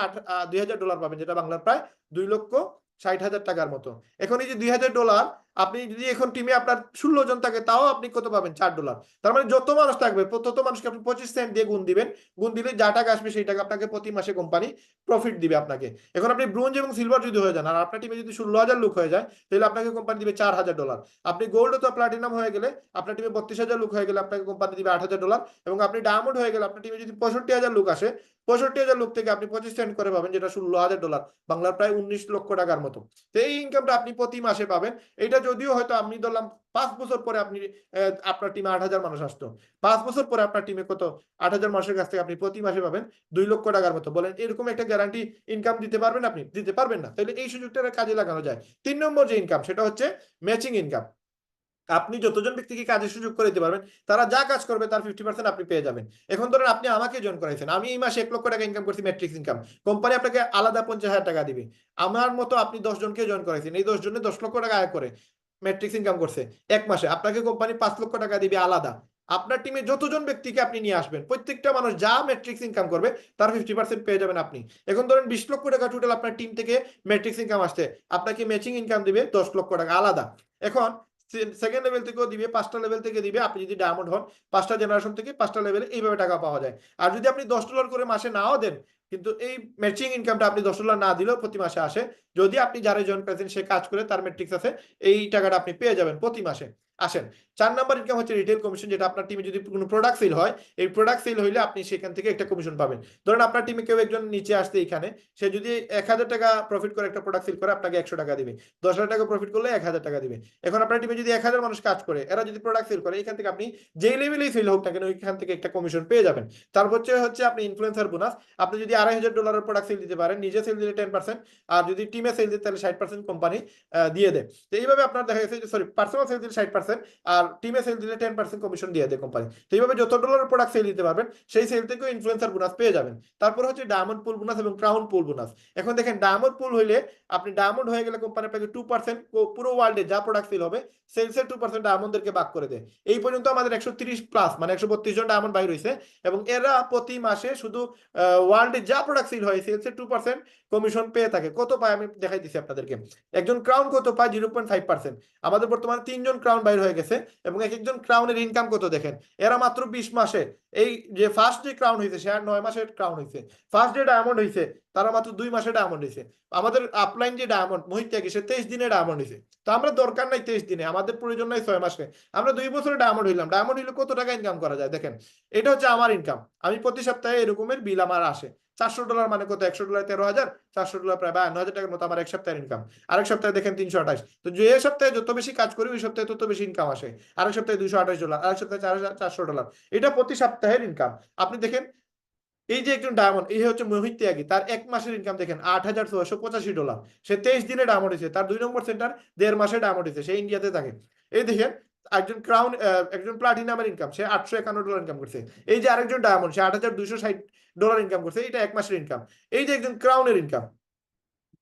$2000 পাবেন, যেটা বাংলার প্রায় 2,60,000 টাকার মতো। এখন এই যে $2000 আপনি যদি এখন টিমে আপনার 16 জন থাকে তাও আপনি কত পাবেন $4। তার মানে যত মানুষ থাকবে তত মানুষকে আপনি 25 সেন্ট দিয়ে গুণ দিবেন, গুণ দিলে যা টাকা আসবে সেই টাকা আপনাকে প্রতি মাসে কোম্পানি প্রফিট দিবে আপনাকে। এখন আপনি ব্রোঞ্জ এবং সিলভার যদি হয়ে যান আর আপনার টিমে যদি 16,000 লোক হয়ে যায় তাহলে আপনাকে কোম্পানি দিবে $4,000। আপনি গোল্ড অথবা প্লাটিনাম হয়ে গেলে আপনার টিমে 32,000 লোক হয়ে গেলে আপনাকে কোম্পানি দিবে $8,000 এবং আপনি ডায়মন্ড হয়ে গেলে আপনার টিমে যদি 65,000 লোক আসে 65,000 লোক থেকে আপনি 25 সেন্ট করে পাবেন, যেটা $16,000, বাংলার প্রায় 19 লক্ষ টাকার মতো। তো এই ইনকামটা আপনি প্রতি মাসে পাবেন। এটা যদিও হয়তো আমি ধরলাম 5 বছর পরে আপনি আপনার টিমে 8,000 মানুষ আসতো, 5 বছর পরে আপনার টিমে কত 8,000 মানুষের কাছ থেকে আপনি প্রতি মাসে পাবেন 2 লক্ষ টাকার মতো। বলেন এরকম একটা গ্যারান্টি ইনকাম দিতে পারবেন আপনি? দিতে পারবেন না। তাহলে এই সুযোগটা কাজে লাগানো যায়। 3 নম্বর যে ইনকাম সেটা হচ্ছে ম্যাচিং ইনকাম। আপনি যতজন ব্যক্তিকে কাজের সুযোগ করে দিতে পারবেন তারা যা কাজ করবে তার 50% আপনি পেয়ে যাবেন। এখন ধরেন আপনি আমাকে জয়েন করাইছেন, আমি এই মাসে 1 লক্ষ টাকা ইনকাম করছি ম্যাট্রিক্স ইনকাম, কোম্পানি আপনাকে আলাদা 50,000 টাকা দিবে। আমার মতো আপনি 10 জনকে জয়েন করাইছেন, এই 10 জনে 10 লক্ষ টাকা আয় করে ম্যাট্রিক্স ইনকাম করছে 1 মাসে, আপনাকে কোম্পানি 5 লক্ষ টাকা দিবে আলাদা। আপনার টিমে যতজন ব্যক্তিকে আপনি নিয়ে আসবেন প্রত্যেকটা মানুষ যা ম্যাট্রিক্স ইনকাম করবে তার 50% পেয়ে যাবেন আপনি। এখন ধরেন 20 লক্ষ টাকা টোটাল আপনার টিম থেকে ম্যাট্রিক্স ইনকাম আসছে, আপনাকে ম্যাচিং ইনকাম দিবে 10 লক্ষ টাকা আলাদা। এখন সেকেন্ড লেভেল থেকেও দিবে, 5টা লেভেল থেকে দিবে, আপনি যদি ডায়মন্ড হন 5টা জেনারেশন থেকে 5টা লেভেলে এইভাবে টাকা পাওয়া যায়। আর যদি আপনি $10 করে মাসে নাও দেন কিন্তু এই ম্যাচিং ইনকামটা আপনি $10 না দিলেও প্রতি মাসে আসে, যদি আপনি যারা জয়েন করেছেন সে কাজ করে তার ম্যাট্রিক্স আছে, এই টাকাটা আপনি পেয়ে যাবেন প্রতি মাসে। আসেন 4 নাম্বার ইনকাম হচ্ছে রিটেল কমিশন, যেটা আপনার টিমে যদি কোনো প্রোডাক্ট সেল হয়, এই প্রোডাক্ট সেল হইলে আপনি সেখান থেকে একটা কমিশন পাবেন। ধরেন আপনার টিমে কেউ একজন নিচে আসছে এখানে, সে যদি 1,000 টাকা প্রফিট করে একটা প্রোডাক্ট সেল করে আপনাকে 100 টাকা দিবে, 10,000 টাকা প্রফিট করলে 1,000 টাকা দিবে। এখন আপনার টিমে যদি 1,000 মানুষ কাজ করে, এরা যদি প্রোডাক্ট সেল করে, এখান থেকে আপনি যেই লেভেলেই সেল হোক না কেন ওইখান থেকে একটা কমিশন পেয়ে যাবেন। তারপর হচ্ছে আপনি ইনফ্লুয়েন্সার বোনাস, আপনি যদি $2,500 প্রোডাক্ট সেল দিতে পারেন, নিজে সেল দিলে 10%, আর যদি টিমে সেল দিতে তাহলে 60% কোম্পানি দিয়ে দেয়। তো এইভাবে আপনার দেখা গেছে যে, সরি, পার্সোনাল সেল দিলে 60% আর টিমে সেল দিলে 10% কমিশন দিয়ে দেয় কোম্পানি। তো এইভাবে যত ডলারের প্রোডাক্ট সেল দিতে পারবেন সেই সেল থেকেও ইনফ্লুয়েন্সার বোনাস পেয়ে যাবেন। তারপর হচ্ছে ডায়মন্ড পুল বোনাস এবং ক্রাউন পুল বোনাস। এখন দেখেন ডায়মন্ড পুল হইলে আপনি ডায়মন্ড হয়ে গেলে কোম্পানি আপনাকে 2% পুরো ওয়ার্ল্ডে যা প্রোডাক্ট সেল হবে সেলসের 2% ডায়মন্ডদেরকে ভাগ করে দেয়। এই পর্যন্ত আমাদের 130 প্লাস মানে 132 জন ডায়মন্ড বাইর হয়েছে এবং এরা প্রতি মাসে শুধু ওয়ার্ল্ডে যা প্রোডাক্ট সেল হয় সেলসের 2% কমিশন পেয়ে থাকে। কত পায় আমি দেখাই দিচ্ছি আপনাদেরকে। একজন ক্রাউন কত পায়? 0.5%। আমাদের বর্তমানে 3 জন ক্রাউন বাইর হয়ে গেছে এবং এক একজন ক্রাউনের ইনকাম কত দেখেন। এরা মাত্র 20 মাসে, এই যে ফার্স্ট যে ক্রাউন হয়েছে সে আর 9 মাসের ক্রাউন হয়েছে, ফার্স্ট যে ডায়মন্ড হয়েছে তারা মাত্র 2 মাসে ডায়মন্ড হয়েছে। আমাদের আপলাইন যে ডায়মন্ড মোহিত ত্যাগী সে 23 দিনে ডায়মন্ড হয়েছে। তো আমরা দরকার নাই 23 দিনে, আমাদের প্রয়োজন নাই 6 মাসে, আমরা 2 বছরে ডায়মন্ড হইলাম। ডায়মন্ড হইলে কত টাকা ইনকাম করা যায় দেখেন। এটা হচ্ছে আমার ইনকাম। আমি প্রতি সপ্তাহে এরকমের বিল আমার আসে। $400 মানে কত? $100 13,000, $400 প্রায় 52,000 টাকার মতো আমার এক সপ্তাহের ইনকাম। আরেক সপ্তাহে দেখেন 328। তো যে সপ্তাহে যত বেশি কাজ করি ওই সপ্তাহে তত বেশি ইনকাম আসে। আরেক সপ্তাহে $228, আরেক সপ্তাহে $400। এটা প্রতি সপ্তাহের ইনকাম। আপনি দেখেন এই যে একজন ডায়মন্ড, এই হচ্ছে মোহিত ত্যাগী, তার 1 মাসের ইনকাম দেখেন $8,685। সে 23 দিনে ডায়মন্ড হয়েছে। তার 2 নম্বর সেন্টার 1.5 মাসে ডায়মন্ড হয়েছে, সে ইন্ডিয়াতে থাকে। এই দেখেন একজন ক্রাউন, একজন প্লাটিনামের ইনকাম সে $851 ইনকাম করছে। এই যে আরেকজন ডায়মন্ড সে $8,260 ইনকাম করছে, এটা 1 মাসের ইনকাম। এই যে একজন ক্রাউনের ইনকাম,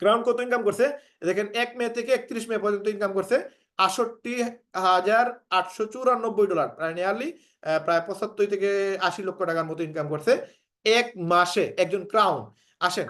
ক্রাউন কত ইনকাম করছে দেখেন, 1 মে থেকে 31 মে পর্যন্ত ইনকাম করছে $68,894, প্রায় নিয়ারলি প্রায় 75 থেকে 80 লক্ষ টাকার মতো ইনকাম করছে 1 মাসে একজন ক্রাউন। আসেন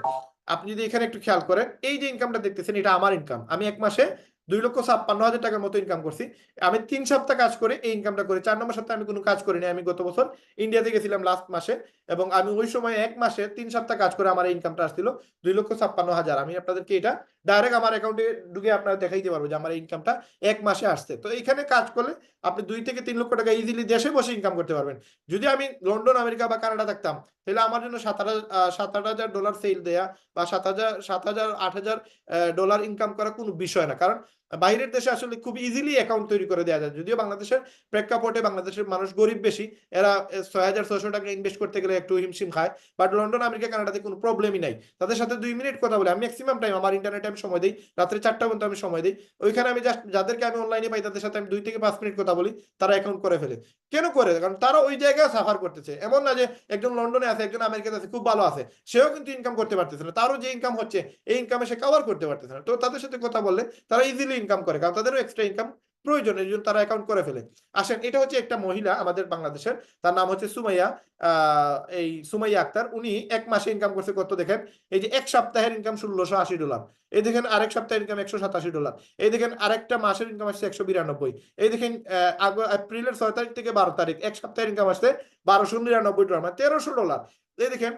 আপনি যদি এখানে একটু খেয়াল করেন, এই যে ইনকামটা দেখতেছেন এটা আমার ইনকাম। আমি 1 মাসে 2,56,000 টাকার মতো ইনকাম করছি। আমি 3 সপ্তাহ কাজ করে এই ইনকামটা করি। 4 নম্বর সপ্তাহে আমি কোনো কাজ করিনি। আমি গত বছর ইন্ডিয়াতে গেছিলাম লাস্ট মাসে এবং আমি ওই সময় 1 মাসে 3 সপ্তাহ কাজ করে আমার এই ইনকামটা আসছিল 2,56,000। আমি আপনাদেরকে এটা ডাইরেক্ট আমার অ্যাকাউন্টে ঢুকে আপনারা দেখাইতে পারবো যে আমার ইনকামটা 1 মাসে আসছে। তো এইখানে কাজ করলে আপনি 2 থেকে 3 লক্ষ টাকা ইজিলি দেশে বসে ইনকাম করতে পারবেন। যদি আমি লন্ডন, আমেরিকা বা কানাডা থাকতাম তাহলে আমার জন্য $7,000 সেল দেয়া বা 7,000 8,000 ডলার ইনকাম করা কোনো বিষয় না। কারণ বাইরের দেশে আসলে খুব ইজিলি অ্যাকাউন্ট তৈরি করে দেওয়া যায়। যদিও বাংলাদেশের প্রেক্ষাপটে বাংলাদেশের মানুষ গরিব বেশি, এরা 6,600 টাকা ইনভেস্ট করতে গেলে একটু হিমশিম খায়। বাট লন্ডন, আমেরিকা, কানাডাতে কোনো প্রবলেমই নাই। তাদের সাথে 2 মিনিট কথা বলে আমি ম্যাক্সিমাম টাইম আমার ইন্টারনেটে আমি সময় দিই, রাত্রে 4টা পর্যন্ত আমি সময় দিই। ওইখানে আমি জাস্ট যাদেরকে আমি অনলাইনে পাই তাদের সাথে আমি 2 থেকে 5 মিনিট কথা বলি, তারা অ্যাকাউন্ট করে ফেলে। কেন করে? কারণ তারা ওই জায়গায় সাফার করতেছে। এমন না যে একজন লন্ডনে আছে, একজন আমেরিকাতে আছে, খুব ভালো আছে, সেও কিন্তু ইনকাম করতে পারতেছে না। তারও যে ইনকাম হচ্ছে এই ইনকামে সে কভার করতে পারতেছে না। তো তাদের সাথে কথা বললে তারা ইজিলি ইনকাম করে, কারণ তাদেরও এক্সট্রা ইনকাম প্রয়োজন, এই জন্য তারা অ্যাকাউন্ট করে ফেলে। আসেন, এটা হচ্ছে একটা মহিলা আমাদের বাংলাদেশের, তার নাম হচ্ছে সুমাইয়া, এই সুমাইয়া আক্তার। উনি 1 মাসে ইনকাম করছে কত দেখেন, এই যে 1 সপ্তাহের ইনকাম $1680, এই দেখেন আরেক সপ্তাহের ইনকাম $187, এই দেখেন আরেকটা মাসের ইনকাম আসছে 192, এই দেখেন এপ্রিলের 6 তারিখ থেকে 12 তারিখ 1 সপ্তাহের ইনকাম আসছে $1299, মানে $1300। এই দেখেন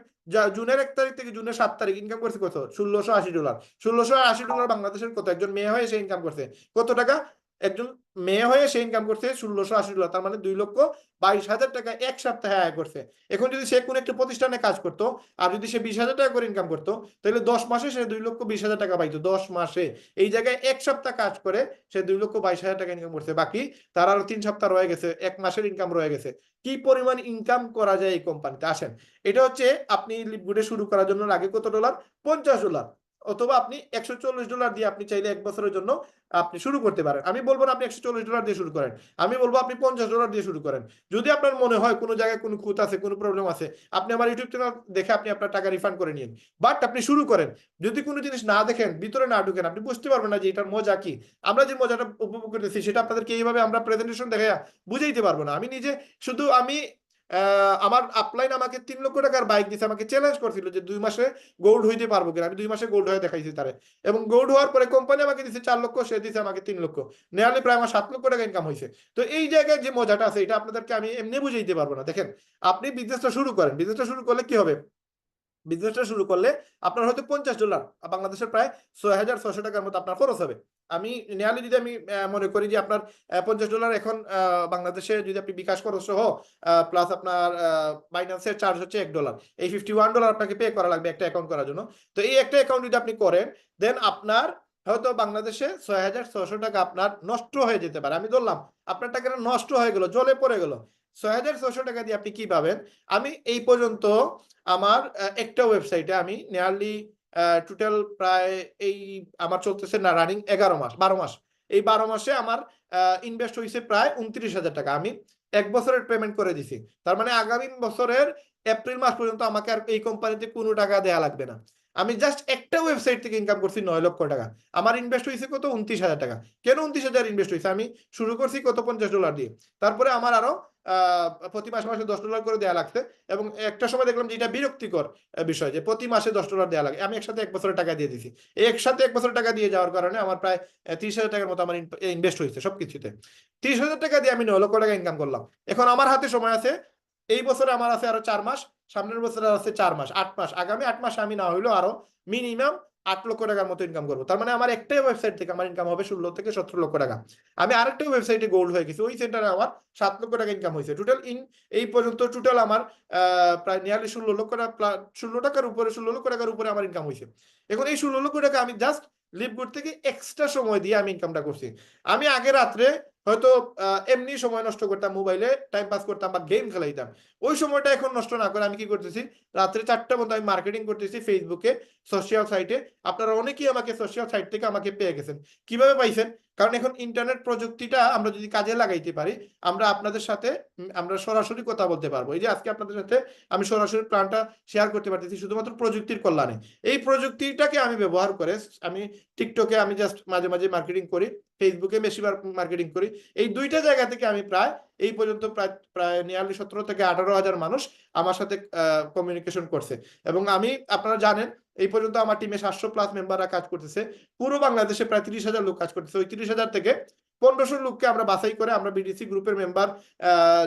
জুনের 1 তারিখ থেকে জুনের 7 তারিখ ইনকাম করছে কত, $1680। $1680 বাংলাদেশের কত, একজন মেয়ে হয়ে সে ইনকাম করছে কত টাকা, একজন মেয়ে হয়ে সে ইনকাম করছে $1680, তার মানে 2,22,000 টাকা 1 সপ্তাহে আয় করছে। এখন যদি সে কোনো একটা প্রতিষ্ঠানে কাজ করতো, আর যদি সে 20,000 টাকা করে ইনকাম করতো, তাহলে 10 মাসে সে 2,20,000 টাকা পাইতো, 10 মাসে। এই জায়গায় 1 সপ্তাহ কাজ করে সে 2,22,000 টাকা ইনকাম করছে, বাকি তার আরো 3 সপ্তাহ রয়ে গেছে, 1 মাসের ইনকাম রয়ে গেছে। কি পরিমাণ ইনকাম করা যায় এই কোম্পানিতে। আসেন, এটা হচ্ছে আপনি লিপগুডে শুরু করার জন্য লাগে কত ডলার, $50, অথবা আপনি $140 দিয়ে আপনি চাইলে 1 বছরের জন্য আপনি শুরু করতে পারেন। আমি বলবো না আপনি $140 দিয়ে শুরু করেন, আমি বলবো আপনি $50 দিয়ে শুরু করেন। যদি আপনার মনে হয় কোনো জায়গায় কোনো খুঁত আছে, কোনো প্রবলেম আছে, আপনি আমার ইউটিউব চ্যানেল দেখে আপনি আপনার টাকা রিফান্ড করে নিন, বাট আপনি শুরু করেন। যদি কোনো জিনিস না দেখেন, ভিতরে না ঢুকেন, আপনি বুঝতে পারবেন না যে এটার মজা কি। আমরা যে মজাটা উপভোগ করতেছি সেটা আপনাদেরকে এইভাবে আমরা প্রেজেন্টেশন দেখে বুঝাইতে পারবো না। আমি নিজে শুধু আমার আপলাইন আমাকে 3 লক্ষ টাকার বাইক দিছে, আমাকে চ্যালেঞ্জ করছিল যে 2 মাসে গোল্ড হইতে পারবো কিনা। আমি 2 মাসে গোল্ড হয়ে দেখাইছি তারে, এবং গোল্ড হওয়ার পরে কোম্পানি আমাকে দিছে 4 লক্ষ, সে দিছে আমাকে 3 লক্ষ, নেয়ারলি প্রায় আমার 7 লক্ষ টাকা ইনকাম হয়েছে। তো এই জায়গায় যে মজাটা আছে এটা আপনাদেরকে আমি এমনি বুঝাইতে পারবো না। দেখেন, আপনি বিজনেসটা শুরু করেন, বিজনেসটা শুরু করলে কি হবে, বিজনেসটা শুরু করলে আপনার হয়তো $50, বাংলাদেশের প্রায় 6,600 টাকার মতো আপনার খরচ হবে। আমি নিয়ারলি যদি আমি মনে করি যে আপনার $50 এখন বাংলাদেশে যদি আপনি বিকাশ খরচ সহ প্লাস আপনার বাইন্যান্সের চার্জ হচ্ছে $1, এই $51 আপনাকে পে করা লাগবে একটা অ্যাকাউন্ট করার জন্য। তো এই একটা অ্যাকাউন্ট যদি আপনি করেন, দেন আপনার হয়তো বাংলাদেশে 6,600 টাকা আপনার নষ্ট হয়ে যেতে পারে। আমি ধরলাম আপনার টাকাটা নষ্ট হয়ে গেল, জলে পড়ে গেল, 6,600 টাকা দিয়ে আপনি কি পাবেন। আমি এই পর্যন্ত আমার একটা ওয়েবসাইটে আমি নিয়ারলি টোটাল প্রায় এই আমার চলতেছে না রানিং 11 মাস 12 মাস, এই 12 মাসে আমার ইনভেস্ট হয়েছে প্রায় 29,000 টাকা। আমি 1 বছরের পেমেন্ট করে দিছি, তার মানে আগামী বছরের এপ্রিল মাস পর্যন্ত আমাকে আর এই কোম্পানিতে কোনো টাকা দেয়া লাগবে না। আমি জাস্ট একটা ওয়েবসাইট থেকে ইনকাম করছি 9 লক্ষ টাকা। আমার ইনভেস্ট হয়েছে কত, 29,000 টাকা। কেন 29,000 ইনভেস্ট হয়েছে, আমি শুরু করছি কত, $50 দিয়ে। তারপরে আমার আরো প্রতি মাসে মাসে $10 করে দেওয়া লাগছে, এবং একটা সময় দেখলাম যে এটা বিরক্তিকর বিষয় যে প্রতি মাসে $10 দেওয়া লাগে। আমি একসাথে 1 বছরের টাকা দিয়ে দিছি। এই একসাথে 1 বছরের টাকা দিয়ে যাওয়ার কারণে আমার প্রায় 30,000 টাকার মতো আমার ইনভেস্ট হয়েছে সবকিছুতে। 30,000 টাকা দিয়ে আমি 9 লক্ষ টাকা ইনকাম করলাম। এখন আমার হাতে সময় আছে, এই বছরে আমার আছে আরো 4 মাস, সামনের বছরে আছে 4 মাস, 8 মাস, আগামী 8 মাসে আমি না হইলেও আরো মিনিমাম 8 লক্ষ টাকার মতো ইনকাম করবো। তার মানে আমার একটাই ওয়েবসাইট থেকে আমার ইনকাম হবে 16 থেকে 17 লক্ষ টাকা। আমি আরেকটা ওয়েবসাইটে গোল্ড হয়ে গেছি, ওই সেন্টারে আমার 7 লক্ষ টাকা ইনকাম হয়েছে। টোটাল এই পর্যন্ত টোটাল আমার প্রায় নিয়ারলি 16 লক্ষ টাকা, 16 টাকার উপরে, 16 লক্ষ টাকার উপরে আমার ইনকাম হয়েছে। এখন এই 16 লক্ষ টাকা আমি জাস্ট লিভগুড থেকে এক্সট্রা সময় দিয়ে আমি ইনকামটা করছি। আমি আগে রাত্রে হয়তো এমনি সময় নষ্ট করতাম, মোবাইলে টাইম পাস করতাম বা গেম খেলাইতাম। ওই সময়টা এখন নষ্ট না করে আমি কি করতেছি, রাত্রে 4টা মতো আমি মার্কেটিং করতেছি ফেসবুকে, সোশ্যাল সাইটে। আপনারা অনেকেই আমাকে সোশ্যাল সাইট থেকে আমাকে পেয়ে গেছেন। কিভাবে পাইছেন, কারণ এখন ইন্টারনেট প্রযুক্তিটা আমরা যদি কাজে লাগাইতে পারি, আমরা আপনাদের সাথে আমরা সরাসরি কথা বলতে পারবো। এই যে আজকে আপনাদের সাথে আমি সরাসরি প্ল্যানটা শেয়ার করতে পারতেছি শুধুমাত্র প্রযুক্তির কল্যাণে। এই প্রযুক্তিটাকে আমি ব্যবহার করে আমি টিকটকে আমি জাস্ট মাঝে মাঝে মার্কেটিং করি, ফেসবুকে বেশিরভাগ মার্কেটিং করি। এই দুইটা জায়গা থেকে আমি প্রায় এই পর্যন্ত প্রায় প্রায় নিয়ারলি 17 থেকে 18,000 মানুষ আমার সাথে কমিউনিকেশন করছে। এবং আমি, আপনারা জানেন, এই পর্যন্ত আমার টিমে 700+ মেম্বাররা কাজ করতেছে। পুরো বাংলাদেশে প্রায় 30,000 লোক কাজ করতেছে। ওই 30,000 থেকে 1,500 লোককে আমরা বাছাই করে আমরা বিডিসি গ্রুপের মেম্বার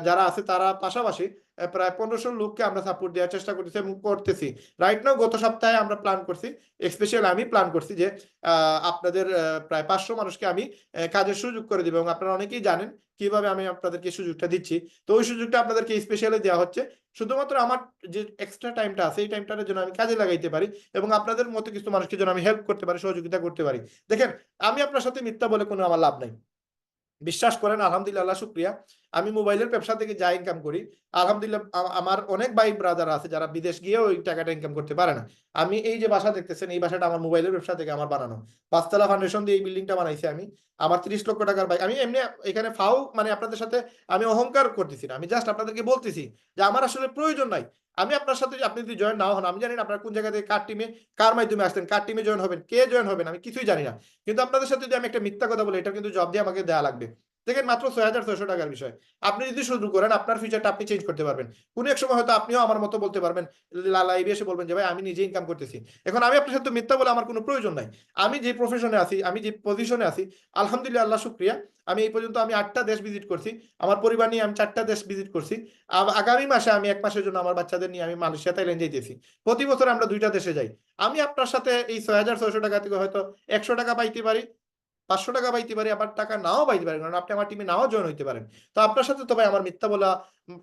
যারা আছে তারা পাশাপাশি প্রায় 1,500 লোককে আমরা সাপোর্ট দেওয়ার চেষ্টা করতেছি এবং করতেছি। রাইট নাও গত সপ্তাহে আমরা প্ল্যান করছি, স্পেশালি আমি প্ল্যান করছি যে আপনাদের প্রায় 500 মানুষকে আমি কাজের সুযোগ করে দিব, এবং আপনারা অনেকেই জানেন কিভাবে আমি আপনাদেরকে সুযোগটা দিচ্ছি। তো ওই সুযোগটা আপনাদেরকে স্পেশালি দেওয়া হচ্ছে শুধুমাত্র আমার যে এক্সট্রা টাইমটা আছে এই টাইমটার জন্য আমি কাজে লাগাইতে পারি, এবং আপনাদের মতো কিছু মানুষকে যেন আমি হেল্প করতে পারি, সহযোগিতা করতে পারি। দেখেন, আমি আপনার সাথে মিথ্যা বলে কোনো আমার লাভ নাই। বিশ্বাস করেন, আলহামদুলিল্লাহ, শুক্রিয়া, আমি মোবাইলের ব্যবসা থেকে যা ইনকাম করি, আলহামদুলিল্লাহ, আমার অনেক ভাই ব্রাদার আছে যারা বিদেশ গিয়েও ওই টাকাটা ইনকাম করতে পারে না। আমি এই যে বাসা দেখতেছেন, এই বাসাটা আমার মোবাইলের ব্যবসা থেকে আমার বানানো। 5 তলা ফাউন্ডেশন দিয়ে এই বিল্ডিংটা বানাইছি আমি। আমার 30 লক্ষ টাকার বাইক। আমি এমনি এখানে ফাও মানে আপনাদের সাথে আমি অহংকার করতেছি না, আমি জাস্ট আপনাদেরকে বলতেছি যে আমার আসলে প্রয়োজন নাই। আমি আপনার সাথে, আপনি যদি জয়েন নাও হন, আমি জানি না আপনারা কোন জায়গা থেকে কার টিমে কার মাধ্যমে আসছেন, কার টিমে জয়েন হবেন, কে জয়েন হবেন, আমি কিছুই জানি না। কিন্তু আপনাদের সাথে যদি আমি একটা মিথ্যা কথা বলি, এটা কিন্তু জব দিয়ে আমাকে দেওয়া লাগবে। দেখেন মাত্র 6,600 টাকার বিষয়। আপনি যদি শুরু করেন আপনার ফিউচারটা আপনি চেঞ্জ করতে পারবেন। কোনো এক সময় হয়তো আপনিও আমার মতো বলতে পারবেন, লাইভে এসে বলবেন যে ভাই আমি নিজে ইনকাম করতেছি। এখন আমি আপনার সাথে মিথ্যা বলে আমার কোনো প্রয়োজন নাই। আমি যে প্রফেশনে আছি, আমি যে পজিশনে আছি, আলহামদুলিল্লাহ, আল্লাহ শুকরিয়া, আমি এই পর্যন্ত আমি 8টা দেশ ভিজিট করছি। আমার পরিবার নিয়ে আমি 4টা দেশ ভিজিট করছি। আগামী মাসে আমি 1 মাসের জন্য আমার বাচ্চাদের নিয়ে আমি মালয়েশিয়া, থাইল্যান্ড যাইতেছি। প্রতি বছর আমরা 2টা দেশে যাই। আমি আপনার সাথে এই 6,600 টাকা থেকে হয়তো 100 টাকা পাইতে পারি, 500 টাকা পাইতে পারি, আবার টাকা নাও পাইতে পারেন, কারণ আপনি আমার টিমে নাও জয়েন হইতে পারেন। তো আপনার সাথে তো ভাই আমার মিথ্যা বলা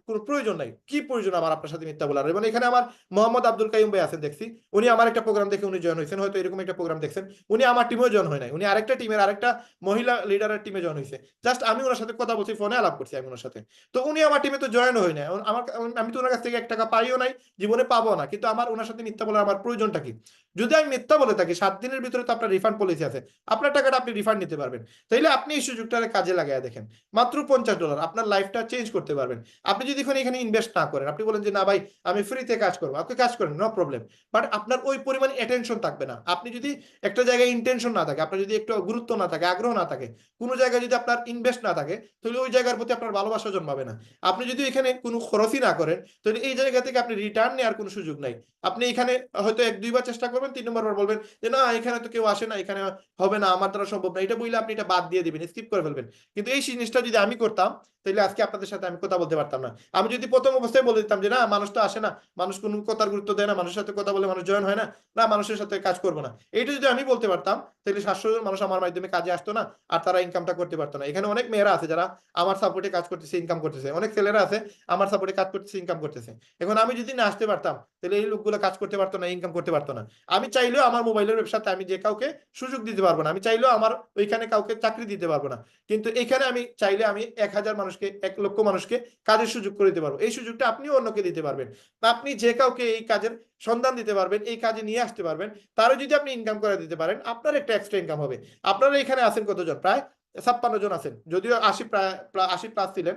কোনো প্রয়োজন নাই। কি প্রয়োজন আমার আপনার সাথে মিথ্যা বলার? এবং এখানে আমার মোহাম্মদ আব্দুল কাইয়ুম ভাই আছেন দেখছি। উনি আমার একটা প্রোগ্রাম দেখে উনি জয়েন হয়েছেন, হয়তো এরকম একটা প্রোগ্রাম দেখছেন। উনি আমার টিমেও জয়েন হয় নাই, উনি আরেকটা টিমের আরেকটা মহিলা লিডারের টিমে জয়েন হয়েছে। জাস্ট আমি ওনার সাথে কথা বলছি, ফোনে আলাপ করছি আমি ওনার সাথে। তো উনি আমার টিমে তো জয়েন হয় নাই। আমার আমি তো ওনার কাছ থেকে 1 টাকা পাইও নাই, জীবনে পাবো না। কিন্তু আমার ওনার সাথে মিথ্যা বলার আমার প্রয়োজনটা কি? যদি আমি মিথ্যা বলে থাকি, 7 দিনের ভিতরে তো আপনার রিফান্ড পলিসি আছে, আপনার টাকাটা আপনি রিফান্ড নিতে পারবেন। তাইলে আপনি এই সুযোগটা কাজে লাগায় দেখেন। মাত্র $50 আপনার লাইফটা চেঞ্জ করতে পারবেন। আপনি যদি এখানে ইনভেস্ট না করেন, আপনি বলেন যে না ভাই আমি ফ্রিতে কাজ করবো, আপনি কাজ করেন, নো প্রবলেম। বাট আপনার ওই পরিমাণ অ্যাটেনশন থাকবে না। আপনি যদি একটা জায়গায় ইন্টেনশন না থাকে, আপনার যদি একটু গুরুত্ব না থাকে, আগ্রহ না থাকে, কোনো জায়গায় যদি আপনার ইনভেস্ট না থাকে, তাহলে ওই জায়গার প্রতি আপনার ভালোবাসা জন্মাবে না। আপনি যদি এখানে কোনো খরচই না করেন, তাহলে এই জায়গা থেকে আপনি রিটার্ন নেওয়ার কোনো সুযোগ নাই। আপনি এখানে হয়তো 1-2 বার চেষ্টা করবেন, 3 নম্বর বার বলবেন যে না এখানে তো কেউ আসে না, এখানে হবে না, আমার দ্বারা সম্ভব না, এটা বললে আপনি এটা বাদ দিয়ে দিবেন, স্কিপ করে ফেলবেন। কিন্তু এই জিনিসটা যদি আমি করতাম, তাহলে আজকে আপনাদের সাথে আমি কথা বলতে পারতাম না। আমি যদি প্রথম অবস্থায় বলে দিতাম যে না মানুষ তো আসে না, মানুষ কোনো কথার গুরুত্ব দেয় না, মানুষের সাথে কথা বলে মানুষ জয়েন হয় না, না মানুষের সাথে কাজ করবো না, এইটা যদি আমি বলতে পারতাম, তাহলে 700 জন মানুষ আমার মাধ্যমে কাজে আসতো না, আর তারা ইনকামটা করতে পারতো না। এখানে অনেক মেয়েরা আছে যারা আমার সাপোর্টে কাজ করতেছে, ইনকাম করতেছে, অনেক ছেলেরা আছে আমার সাপোর্টে কাজ করতেছে, ইনকাম করতেছে। এখন আমি যদি না আসতে পারতাম, তাহলে এই লোকগুলো কাজ করতে পারতো না, ইনকাম করতে পারতো না। আমি চাইলেও আমার মোবাইলের ব্যবসাতে আমি যে কাউকে সুযোগ দিতে পারবো না, আমি চাইলেও আমার ওইখানে কাউকে চাকরি দিতে পারবো না। কিন্তু এখানে আমি চাইলে আমি 1,000 মানুষকে, 1 লক্ষ মানুষকে কাজের সুযোগ করে দিতে পারবো। এই সুযোগটা আপনিও অন্যকে দিতে পারবেন। আপনি যে কাউকে এই কাজের সন্ধান দিতে পারবেন, এই কাজে নিয়ে আসতে পারবেন, তারও যদি আপনি ইনকাম করে দিতে পারেন, আপনার একটা এক্সট্রা ইনকাম হবে। আপনারা এখানে আছেন কতজন? প্রায় 56 জন আছেন, যদিও 80 প্রায় 80 প্লাস ছিলেন।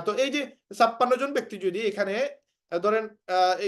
তো এই যে 56 জন ব্যক্তি যদি এখানে ধরেন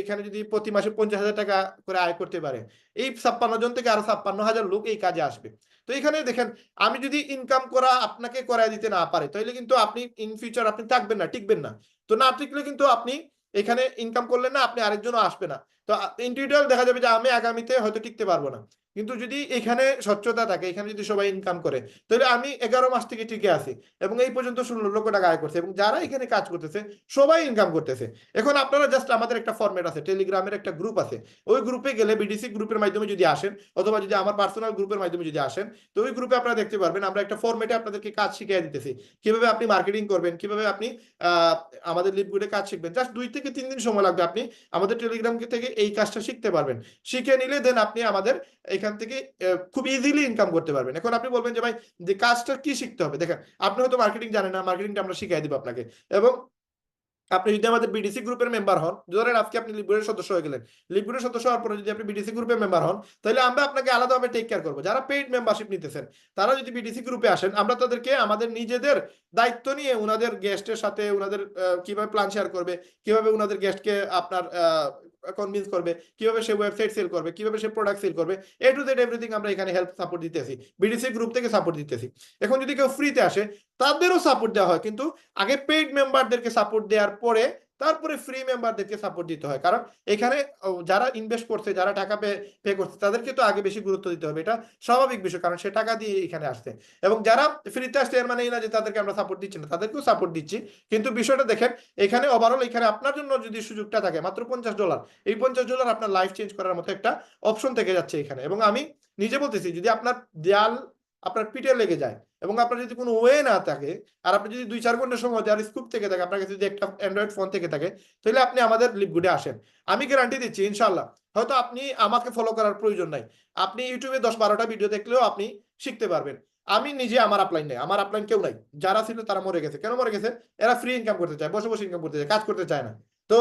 এখানে যদি প্রতি মাসে 50,000 টাকা করে আয় করতে পারে, এই 56 জন থেকে আরো 56,000 লোক এই কাজে আসবে। তো এখানে দেখেন, আমি যদি ইনকাম করা আপনাকে করায় দিতে না পারে, তাহলে কিন্তু আপনি ইন ফিউচার আপনি থাকবেন না, টিকবেন না। তো না টিকলে কিন্তু আপনি এখানে ইনকাম করলেন না, আপনি আরেকজনও আসবে না। তো ইন্ডিভিজুয়াল দেখা যাবে যে আমি আগামীতে হয়তো টিকতে পারবো না। কিন্তু যদি এখানে স্বচ্ছতা থাকে, এখানে যদি সবাই ইনকাম করে, তাহলে আমি 11 মাস থেকে টিকে আছি এবং এই পর্যন্ত 16 লক্ষ টাকা আয় করছে, এবং যারা এখানে কাজ করতেছে সবাই ইনকাম করতেছে। এখন আপনারা জাস্ট আমাদের একটা ফরম্যাট আছে, টেলিগ্রামের একটা গ্রুপ আছে, ওই গ্রুপে গেলে বিডিসি গ্রুপের মাধ্যমে যদি আসেন, অথবা যদি আমার পার্সোনাল গ্রুপের মাধ্যমে যদি আসেন, তো ওই গ্রুপে আপনারা দেখতে পারবেন আমরা একটা ফরম্যাটে আপনাদেরকে কাজ শিখিয়ে দিতেছি, কিভাবে আপনি মার্কেটিং করবেন, কিভাবে আপনি আমাদের লিডগুডে কাজ শিখবেন। জাস্ট 2 থেকে 3 দিন সময় লাগবে, আপনি আমাদের টেলিগ্রাম থেকে এই কাজটা শিখতে পারবেন। শিখে নিলে দেন আপনি আমাদের এখান থেকে খুব ইজিলি ইনকাম করতে পারবেন। এখন আপনি বলবেন যে ভাই যে কাজটা কি শিখতে হবে, দেখেন আপনি হয়তো মার্কেটিং জানেন না, মার্কেটিংটা আমরা শিখিয়ে দিব আপনাকে। এবং আপনি যদি আমাদের বিডিসি গ্রুপের মেম্বার হন, ধরেন আজকে আপনি লিপগুডের সদস্য হয়ে গেলেন, লিপগুডের সদস্য হওয়ার পরে যদি আপনি বিডিসি গ্রুপের মেম্বার হন, তাহলে আমরা আপনাকে আলাদাভাবে টেক কেয়ার করবো। যারা পেইড মেম্বারশিপ নিতেছেন, তারা যদি বিডিসি গ্রুপে আসেন, আমরা তাদেরকে আমাদের নিজেদের দায়িত্ব নিয়ে উনাদের গেস্টের সাথে উনাদের কিভাবে প্ল্যান শেয়ার করবে, কিভাবে উনাদের গেস্টকে আপনার কনভিন্স করবে, কিভাবে সে ওয়েবসাইট সেল করবে, কিভাবে সে প্রোডাক্ট সেল করবে, এ টু জেড এভরিথিং আমরা এখানে হেল্প সাপোর্ট দিতেছি, বিডিসি গ্রুপ থেকে সাপোর্ট দিতেছি। এখন যদি কেউ ফ্রিতে আসে, তাদেরও সাপোর্ট দেওয়া হয়, কিন্তু আগে পেইড মেম্বারদেরকে সাপোর্ট দেওয়ার পরে তারপরে ফ্রি মেম্বারদেরকে সাপোর্ট দিতে হয়। কারণ এখানে যারা ইনভেস্ট করছে, যারা টাকা পে করছে, তাদেরকে তো আগে বেশি গুরুত্ব দিতে হবে, এটা স্বাভাবিক বিষয়, কারণ সে টাকা দিয়ে এখানে আসছে। এবং যারা ফ্রিতে আসছে, এর মানে এই না যে তাদেরকে আমরা সাপোর্ট দিচ্ছি না, তাদেরকেও সাপোর্ট দিচ্ছি। কিন্তু বিষয়টা দেখেন, এখানে ওভারঅল এখানে আপনার জন্য যদি সুযোগটা থাকে মাত্র $50, এই $50 আপনার লাইফ চেঞ্জ করার মতো একটা অপশন থেকে যাচ্ছে এখানে। এবং আমি নিজে বলতেছি, যদি আপনার দেয়াল আপনার পিঠে লেগে যায় এবং আপনার যদি কোনো ওয়ে না থাকে, আর আপনি যদি 2-4 ঘন্টা সময় দেওয়ার স্কুপ থেকে থাকে, আপনার কাছে যদি একটা অ্যান্ড্রয়েড ফোন থেকে থাকে, তাহলে আপনি আমাদের লিপগুডে আসেন। আমি গ্যারান্টি দিচ্ছি ইনশাল্লাহ, হয়তো আপনি আমাকে ফলো করার প্রয়োজন নাই, আপনি ইউটিউবে 10-12টা ভিডিও দেখলেও আপনি শিখতে পারবেন। আমি নিজে, আমার আপলাইন নেই, আমার আপলাইন কেউ নাই, যারা ছিল তারা মরে গেছে। কেন মরে গেছে? এরা ফ্রি ইনকাম করতে চায়, বসে বসে ইনকাম করতে চায়, কাজ করতে চায় না। তো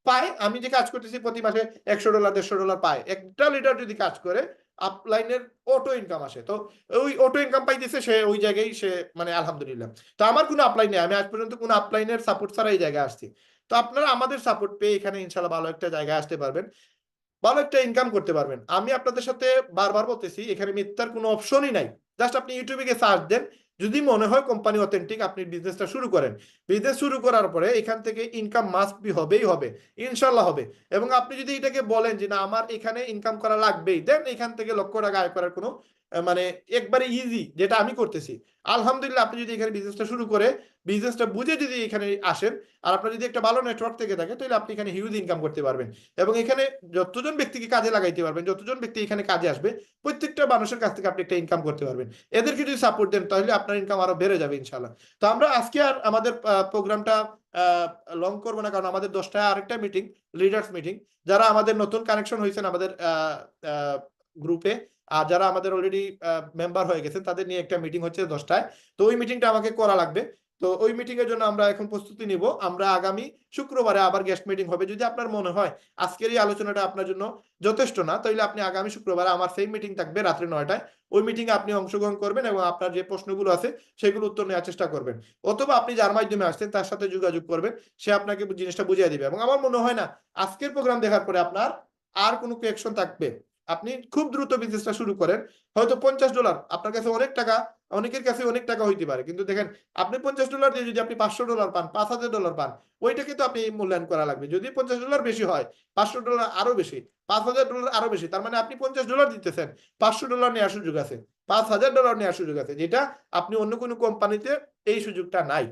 পায়, আমি যে কাজ করতেছি প্রতি মাসে $100 $150 পায়, একটা লিডার যদি কাজ করে আপলাইনের অটো ইনকাম আসে। তো ওই অটো ইনকাম পাইতেছে, সে ওই জায়গায় সে মানে আলহামদুলিল্লাহ। তো আমার কোনো আপলাইন নেই, আমি আজ পর্যন্ত কোনো আপলাইনের সাপোর্ট ছাড়া এই জায়গায় আসছি। তো আপনারা আমাদের সাপোর্ট পেয়ে এখানে ইনশাল্লাহ ভালো একটা জায়গায় আসতে পারবেন, ভালো একটা ইনকাম করতে পারবেন। আমি আপনাদের সাথে বারবার বলতেছি, এখানে মিথ্যার কোনো অপশনই নাই। জাস্ট আপনি ইউটিউবে গিয়ে সার্চ দেন, যদি মনে হয় কোম্পানি অথেন্টিক, আপনি বিজনেসটা শুরু করেন। বিজনেস শুরু করার পরে এখান থেকে ইনকাম মাস্ট বি হবেই হবে, ইনশাল্লাহ হবে। এবং আপনি যদি এটাকে বলেন যে না আমার এখানে ইনকাম করা লাগবেই, দেন এখান থেকে লক্ষ টাকা আয় করার কোনো মানে একবারে ইজি, যেটা আমি করতেছি। আলহামদুলিল্লাহ, আপনি যদি এখানে বিজনেসটা শুরু করে বিজনেসটা বুঝে যদি এখানে আসেন, আর আপনার যদি একটা ভালো নেটওয়ার্ক থেকে থাকে, তাহলে আপনি এখানে হিউজ ইনকাম করতে পারবেন। এবং এখানে যতজন ব্যক্তিকে কাজে লাগাইতে পারবেন, যতজন ব্যক্তি এখানে কাজে আসবে, প্রত্যেকটা মানুষের কাছ থেকে আপনি একটা ইনকাম করতে পারবেন। এদেরকে যদি সাপোর্ট দেন, তাহলে আপনার ইনকাম আরো বেড়ে যাবে ইনশাল্লাহ। তো আমরা আজকে আর আমাদের প্রোগ্রামটা লং করবো না, কারণ আমাদের 10টায় আরেকটা মিটিং, লিডার্স মিটিং। যারা আমাদের নতুন কানেকশন হয়েছেন আমাদের গ্রুপে, আর যারা আমাদের অলরেডি মেম্বার হয়ে গেছেন, তাদের নিয়ে একটা মিটিং হচ্ছে 10টায়। তো ওই মিটিংটা আমাকে করা লাগবে। তো ওই মিটিং এর জন্য আমরা এখন প্রস্তুতি নিব। আমরা আগামী শুক্রবারে আবার গেস্ট মিটিং হবে। যদি আপনার মনে হয় আজকের এই আলোচনাটা আপনার জন্য যথেষ্ট না, তাহলে আপনি আগামী শুক্রবারে আমার সেই মিটিং থাকবে রাত্রে 9টায়। ওই মিটিংয়ে আপনি অংশগ্রহণ করবেন এবং আপনার যে প্রশ্নগুলো আছে সেগুলো উত্তর নেওয়ার চেষ্টা করবেন। অথবা আপনি যার মাধ্যমে আসছেন তার সাথে যোগাযোগ করবেন, সে আপনাকে জিনিসটা বুঝিয়ে দিবে। এবং আমার মনে হয় না আজকের প্রোগ্রাম দেখার পরে আপনার আর কোনো কোয়েকশন থাকবে। আপনি খুব দ্রুত বিজনেসটা শুরু করেন। হয়তো $50 আপনার কাছে অনেক টাকা, অনেকের কাছে অনেক টাকা হইতে পারে, কিন্তু দেখেন আপনি $50 দিয়ে যদি আপনি $500 পান, $5000 পান, ওইটাকে তো আপনি মূল্যায়ন করা লাগবে। যদি $50 বেশি হয়, $500 আরো বেশি, $5000 আরো বেশি, তার মানে আপনি $50 দিতেছেন, $500 নেওয়ার সুযোগ আছে, $5000 নেওয়ার সুযোগ আছে, যেটা আপনি অন্য কোনো কোম্পানিতে এই সুযোগটা নাই।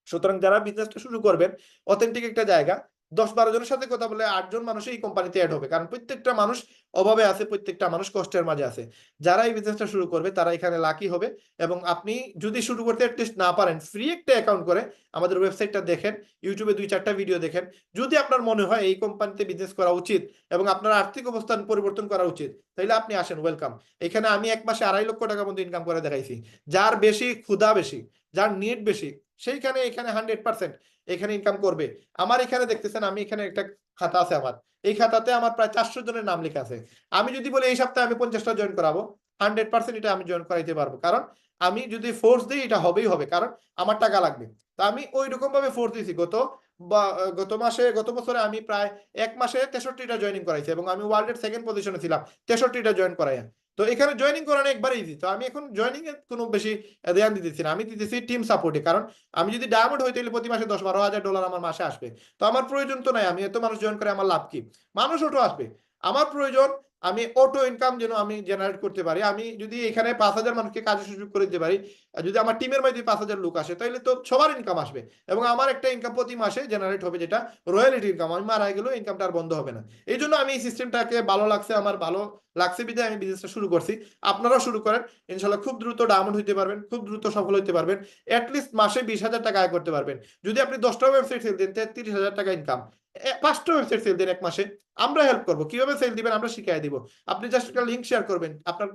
সুতরাং যারা বিজনেসটা শুরু করবেন, অথেন্টিক একটা জায়গা, 10-12 জনের সাথে কথা বলে 8জন মানুষ এই কোম্পানিতে অ্যাড হবে। কারণ প্রত্যেকটা মানুষ অভাবে আছে, প্রত্যেকটা মানুষ কষ্টের মাঝে আছে। যারা এই বিজনেসটা শুরু করবে তারা এখানে লাকি হবে। এবং আপনি যদি শুরু করতে অ্যাটলিস্ট না পারেন, ফ্রি একটা অ্যাকাউন্ট করে আমাদের ওয়েবসাইটটা দেখেন, ইউটিউবে 2-4টা ভিডিও দেখেন। যদি আপনার মনে হয় এই কোম্পানিতে বিজনেস করা উচিত এবং আপনার আর্থিক অবস্থান পরিবর্তন করা উচিত, তাহলে আপনি আসেন, ওয়েলকাম। এখানে আমি 1 মাসে 2.5 লক্ষ টাকা পর্যন্ত ইনকাম করে দেখাইছি। যার বেশি ক্ষুধা বেশি, যার নিড বেশি, সেইখানে এখানে 100% এখানে ইনকাম করবে। আমার এখানে দেখতেছেন, আমি এখানে একটা খাতা আছে আমার, এই খাতাতে আমার প্রায় 400 জনের নাম লেখা আছে। আমি যদি বলি এই সপ্তাহে আমি 50টা জয়েন করাবো, 100% এটা আমি জয়েন করাইতে পারবো। কারণ আমি যদি ফোর্স দিই, এটা হবেই হবে, কারণ আমার টাকা লাগবে। তো আমি ওই রকম ভাবে ফোর্স দিয়েছি। গত বছরে আমি প্রায় 1 মাসে 63টা জয়েনিং করাইছি, এবং আমি ওয়ার্ল্ডের সেকেন্ড পজিশনে ছিলাম 63টা জয়েন করাই। তো এখানে জয়েনিং করানো একবারে ইজি। তো আমি এখন জয়েনিং এর কোনো বেশি ধ্যান দিতেছি না, আমি দিতেছি টিম সাপোর্টে। কারণ আমি যদি ডায়মন্ড হই, তাহলে প্রতি মাসে $10-12 হাজার আমার মাসে আসবে। তো আমার প্রয়োজন তো নাই, আমি এত মানুষ জয়েন করে আমার লাভ কি? মানুষ অটো আসবে। আমার প্রয়োজন আমি অটো ইনকাম যেন আমি জেনারেট করতে পারি। আমি যদি এখানে 5,000 মানুষকে কাজের সুযোগ করে দিতে পারি, আর যদি আমার টিমের মধ্যে 5,000 লোক আসে, তাহলে তো সবার ইনকাম আসবে। এবং আমার একটা ইনকাম প্রতি মাসে জেনারেট হবে, যেটা রয়্যালিটি ইনকাম। আমি মারা গেলেও ইনকামটা আর বন্ধ হবে না। এই জন্য আমি এই সিস্টেমটাকে ভালো লাগছে, আমার ভালো লাগছে বিধায় আমি বিজনেসটা শুরু করছি। আপনারাও শুরু করেন, ইনশাল্লাহ খুব দ্রুত ডায়মন্ড হইতে পারবেন, খুব দ্রুত সফল হইতে পারবেন। অ্যাটলিস্ট মাসে 20,000 টাকা আয় করতে পারবেন। যদি আপনি 10টা ওয়েবসাইট সেল দেন, 33,000 টাকা ইনকাম। 5টা ওয়েবসাইট সেল দেন 1 মাসে, আমরা হেল্প করবো। কিভাবে সেল দিবেন আমরা শিখিয়ে দিব। আপনি জাস্ট একটা লিঙ্ক শেয়ার করবেন, আপনার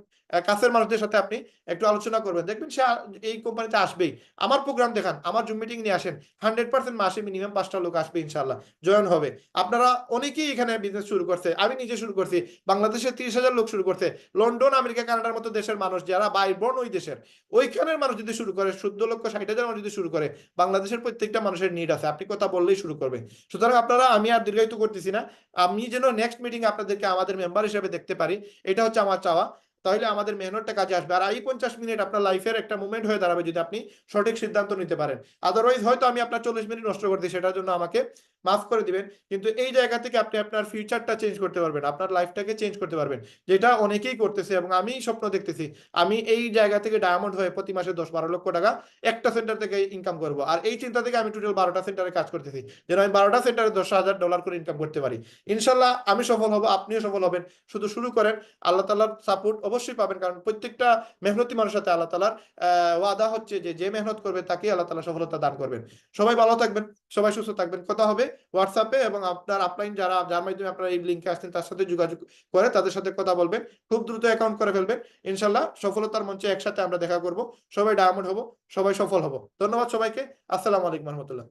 কাছের মানুষদের সাথে আপনি একটু আলোচনা করবেন, দেখবেন সে এই কোম্পানিতে আসবেই। আমার প্রোগ্রাম দেখান, আমার জুম মিটিং নিয়ে আসেন, 100% মাসে মিনিমাম 5টা লোক আসবে ইনশাল্লাহ, জয়েন হবে। আপনারা অনেকেই এখানে বিজনেস শুরু করছে, আমি নিজে শুরু করছি। বাংলাদেশে 30,000 লোক শুরু করছে। লন্ডন, আমেরিকা, কানাডার মতো দেশের মানুষ, যারা বাইরবর্ন ওই দেশের, ওইখানের মানুষ যদি শুরু করে, 14,60,000 মানুষ যদি শুরু করে, বাংলাদেশের প্রত্যেকটা মানুষের নিড আছে, আপনি কথা বললেই শুরু করবে। সুতরাং আপনারা, আমি আর দীর্ঘায়িত করতেছি না, আমি যেন নেক্সট মিটিং আপনাদেরকে আমাদের মেম্বার হিসেবে দেখতে পারি, এটা হচ্ছে আমার চাওয়া। তাহলে আমাদের মেহনতটা কাজে আসবে। আর এই 50 মিনিট আপনার লাইফের একটা মুভমেন্ট হয়ে দাঁড়াবে, যদি আপনি সঠিক সিদ্ধান্ত নিতে পারেন। আদারওয়াইজ হয়তো আমি আপনার 40 মিনিট নষ্ট করছি, সেটার জন্য আমাকে মাফ করে দিবেন। কিন্তু এই জায়গা থেকে আপনি আপনার ফিউচারটা চেঞ্জ করতে পারবেন, আপনার লাইফটাকে চেঞ্জ করতে পারবেন, যেটা অনেকেই করতেছে এবং আমি স্বপ্ন দেখতেছি। আমি এই জায়গা থেকে ডায়মন্ড হয়ে প্রতি মাসে 10-12 লক্ষ টাকা একটা সেন্টার থেকে ইনকাম করব। আর এই চিন্তা থেকে আমি টোটাল 12টা সেন্টারে কাজ করতেছি, যেন আমি 12টা সেন্টারে $10,000 করে ইনকাম করতে পারি। ইনশাল্লাহ আমি সফল হব, আপনিও সফল হবেন। শুধু শুরু করেন, আল্লাহ তাআলার সাপোর্ট অবশ্যই পাবেন। কারণ প্রত্যেকটা মেহনতি মানুষের সাথে আল্লাহ তাআলার ওয়াদা হচ্ছে যে যে মেহনত করবে তাকেই আল্লাহ তাআলা সফলতা দান করবেন। সবাই ভালো থাকবেন, সবাই সুস্থ থাকবেন। কথা হবে হোয়াটসঅ্যাপে, এবং আপনার আপলাইন যার মাধ্যমে আপনারা এই লিঙ্কে আসছেন তার সাথে যোগাযোগ করে তাদের সাথে কথা বলবেন। খুব দ্রুত অ্যাকাউন্ট করে ফেলবেন। ইনশাল্লাহ সফলতার মঞ্চে একসাথে আমরা দেখা করব। সবাই ডায়মন্ড হব, সবাই সফল হব। ধন্যবাদ সবাইকে। আসসালামু আলাইকুম রহমতুল্লাহ।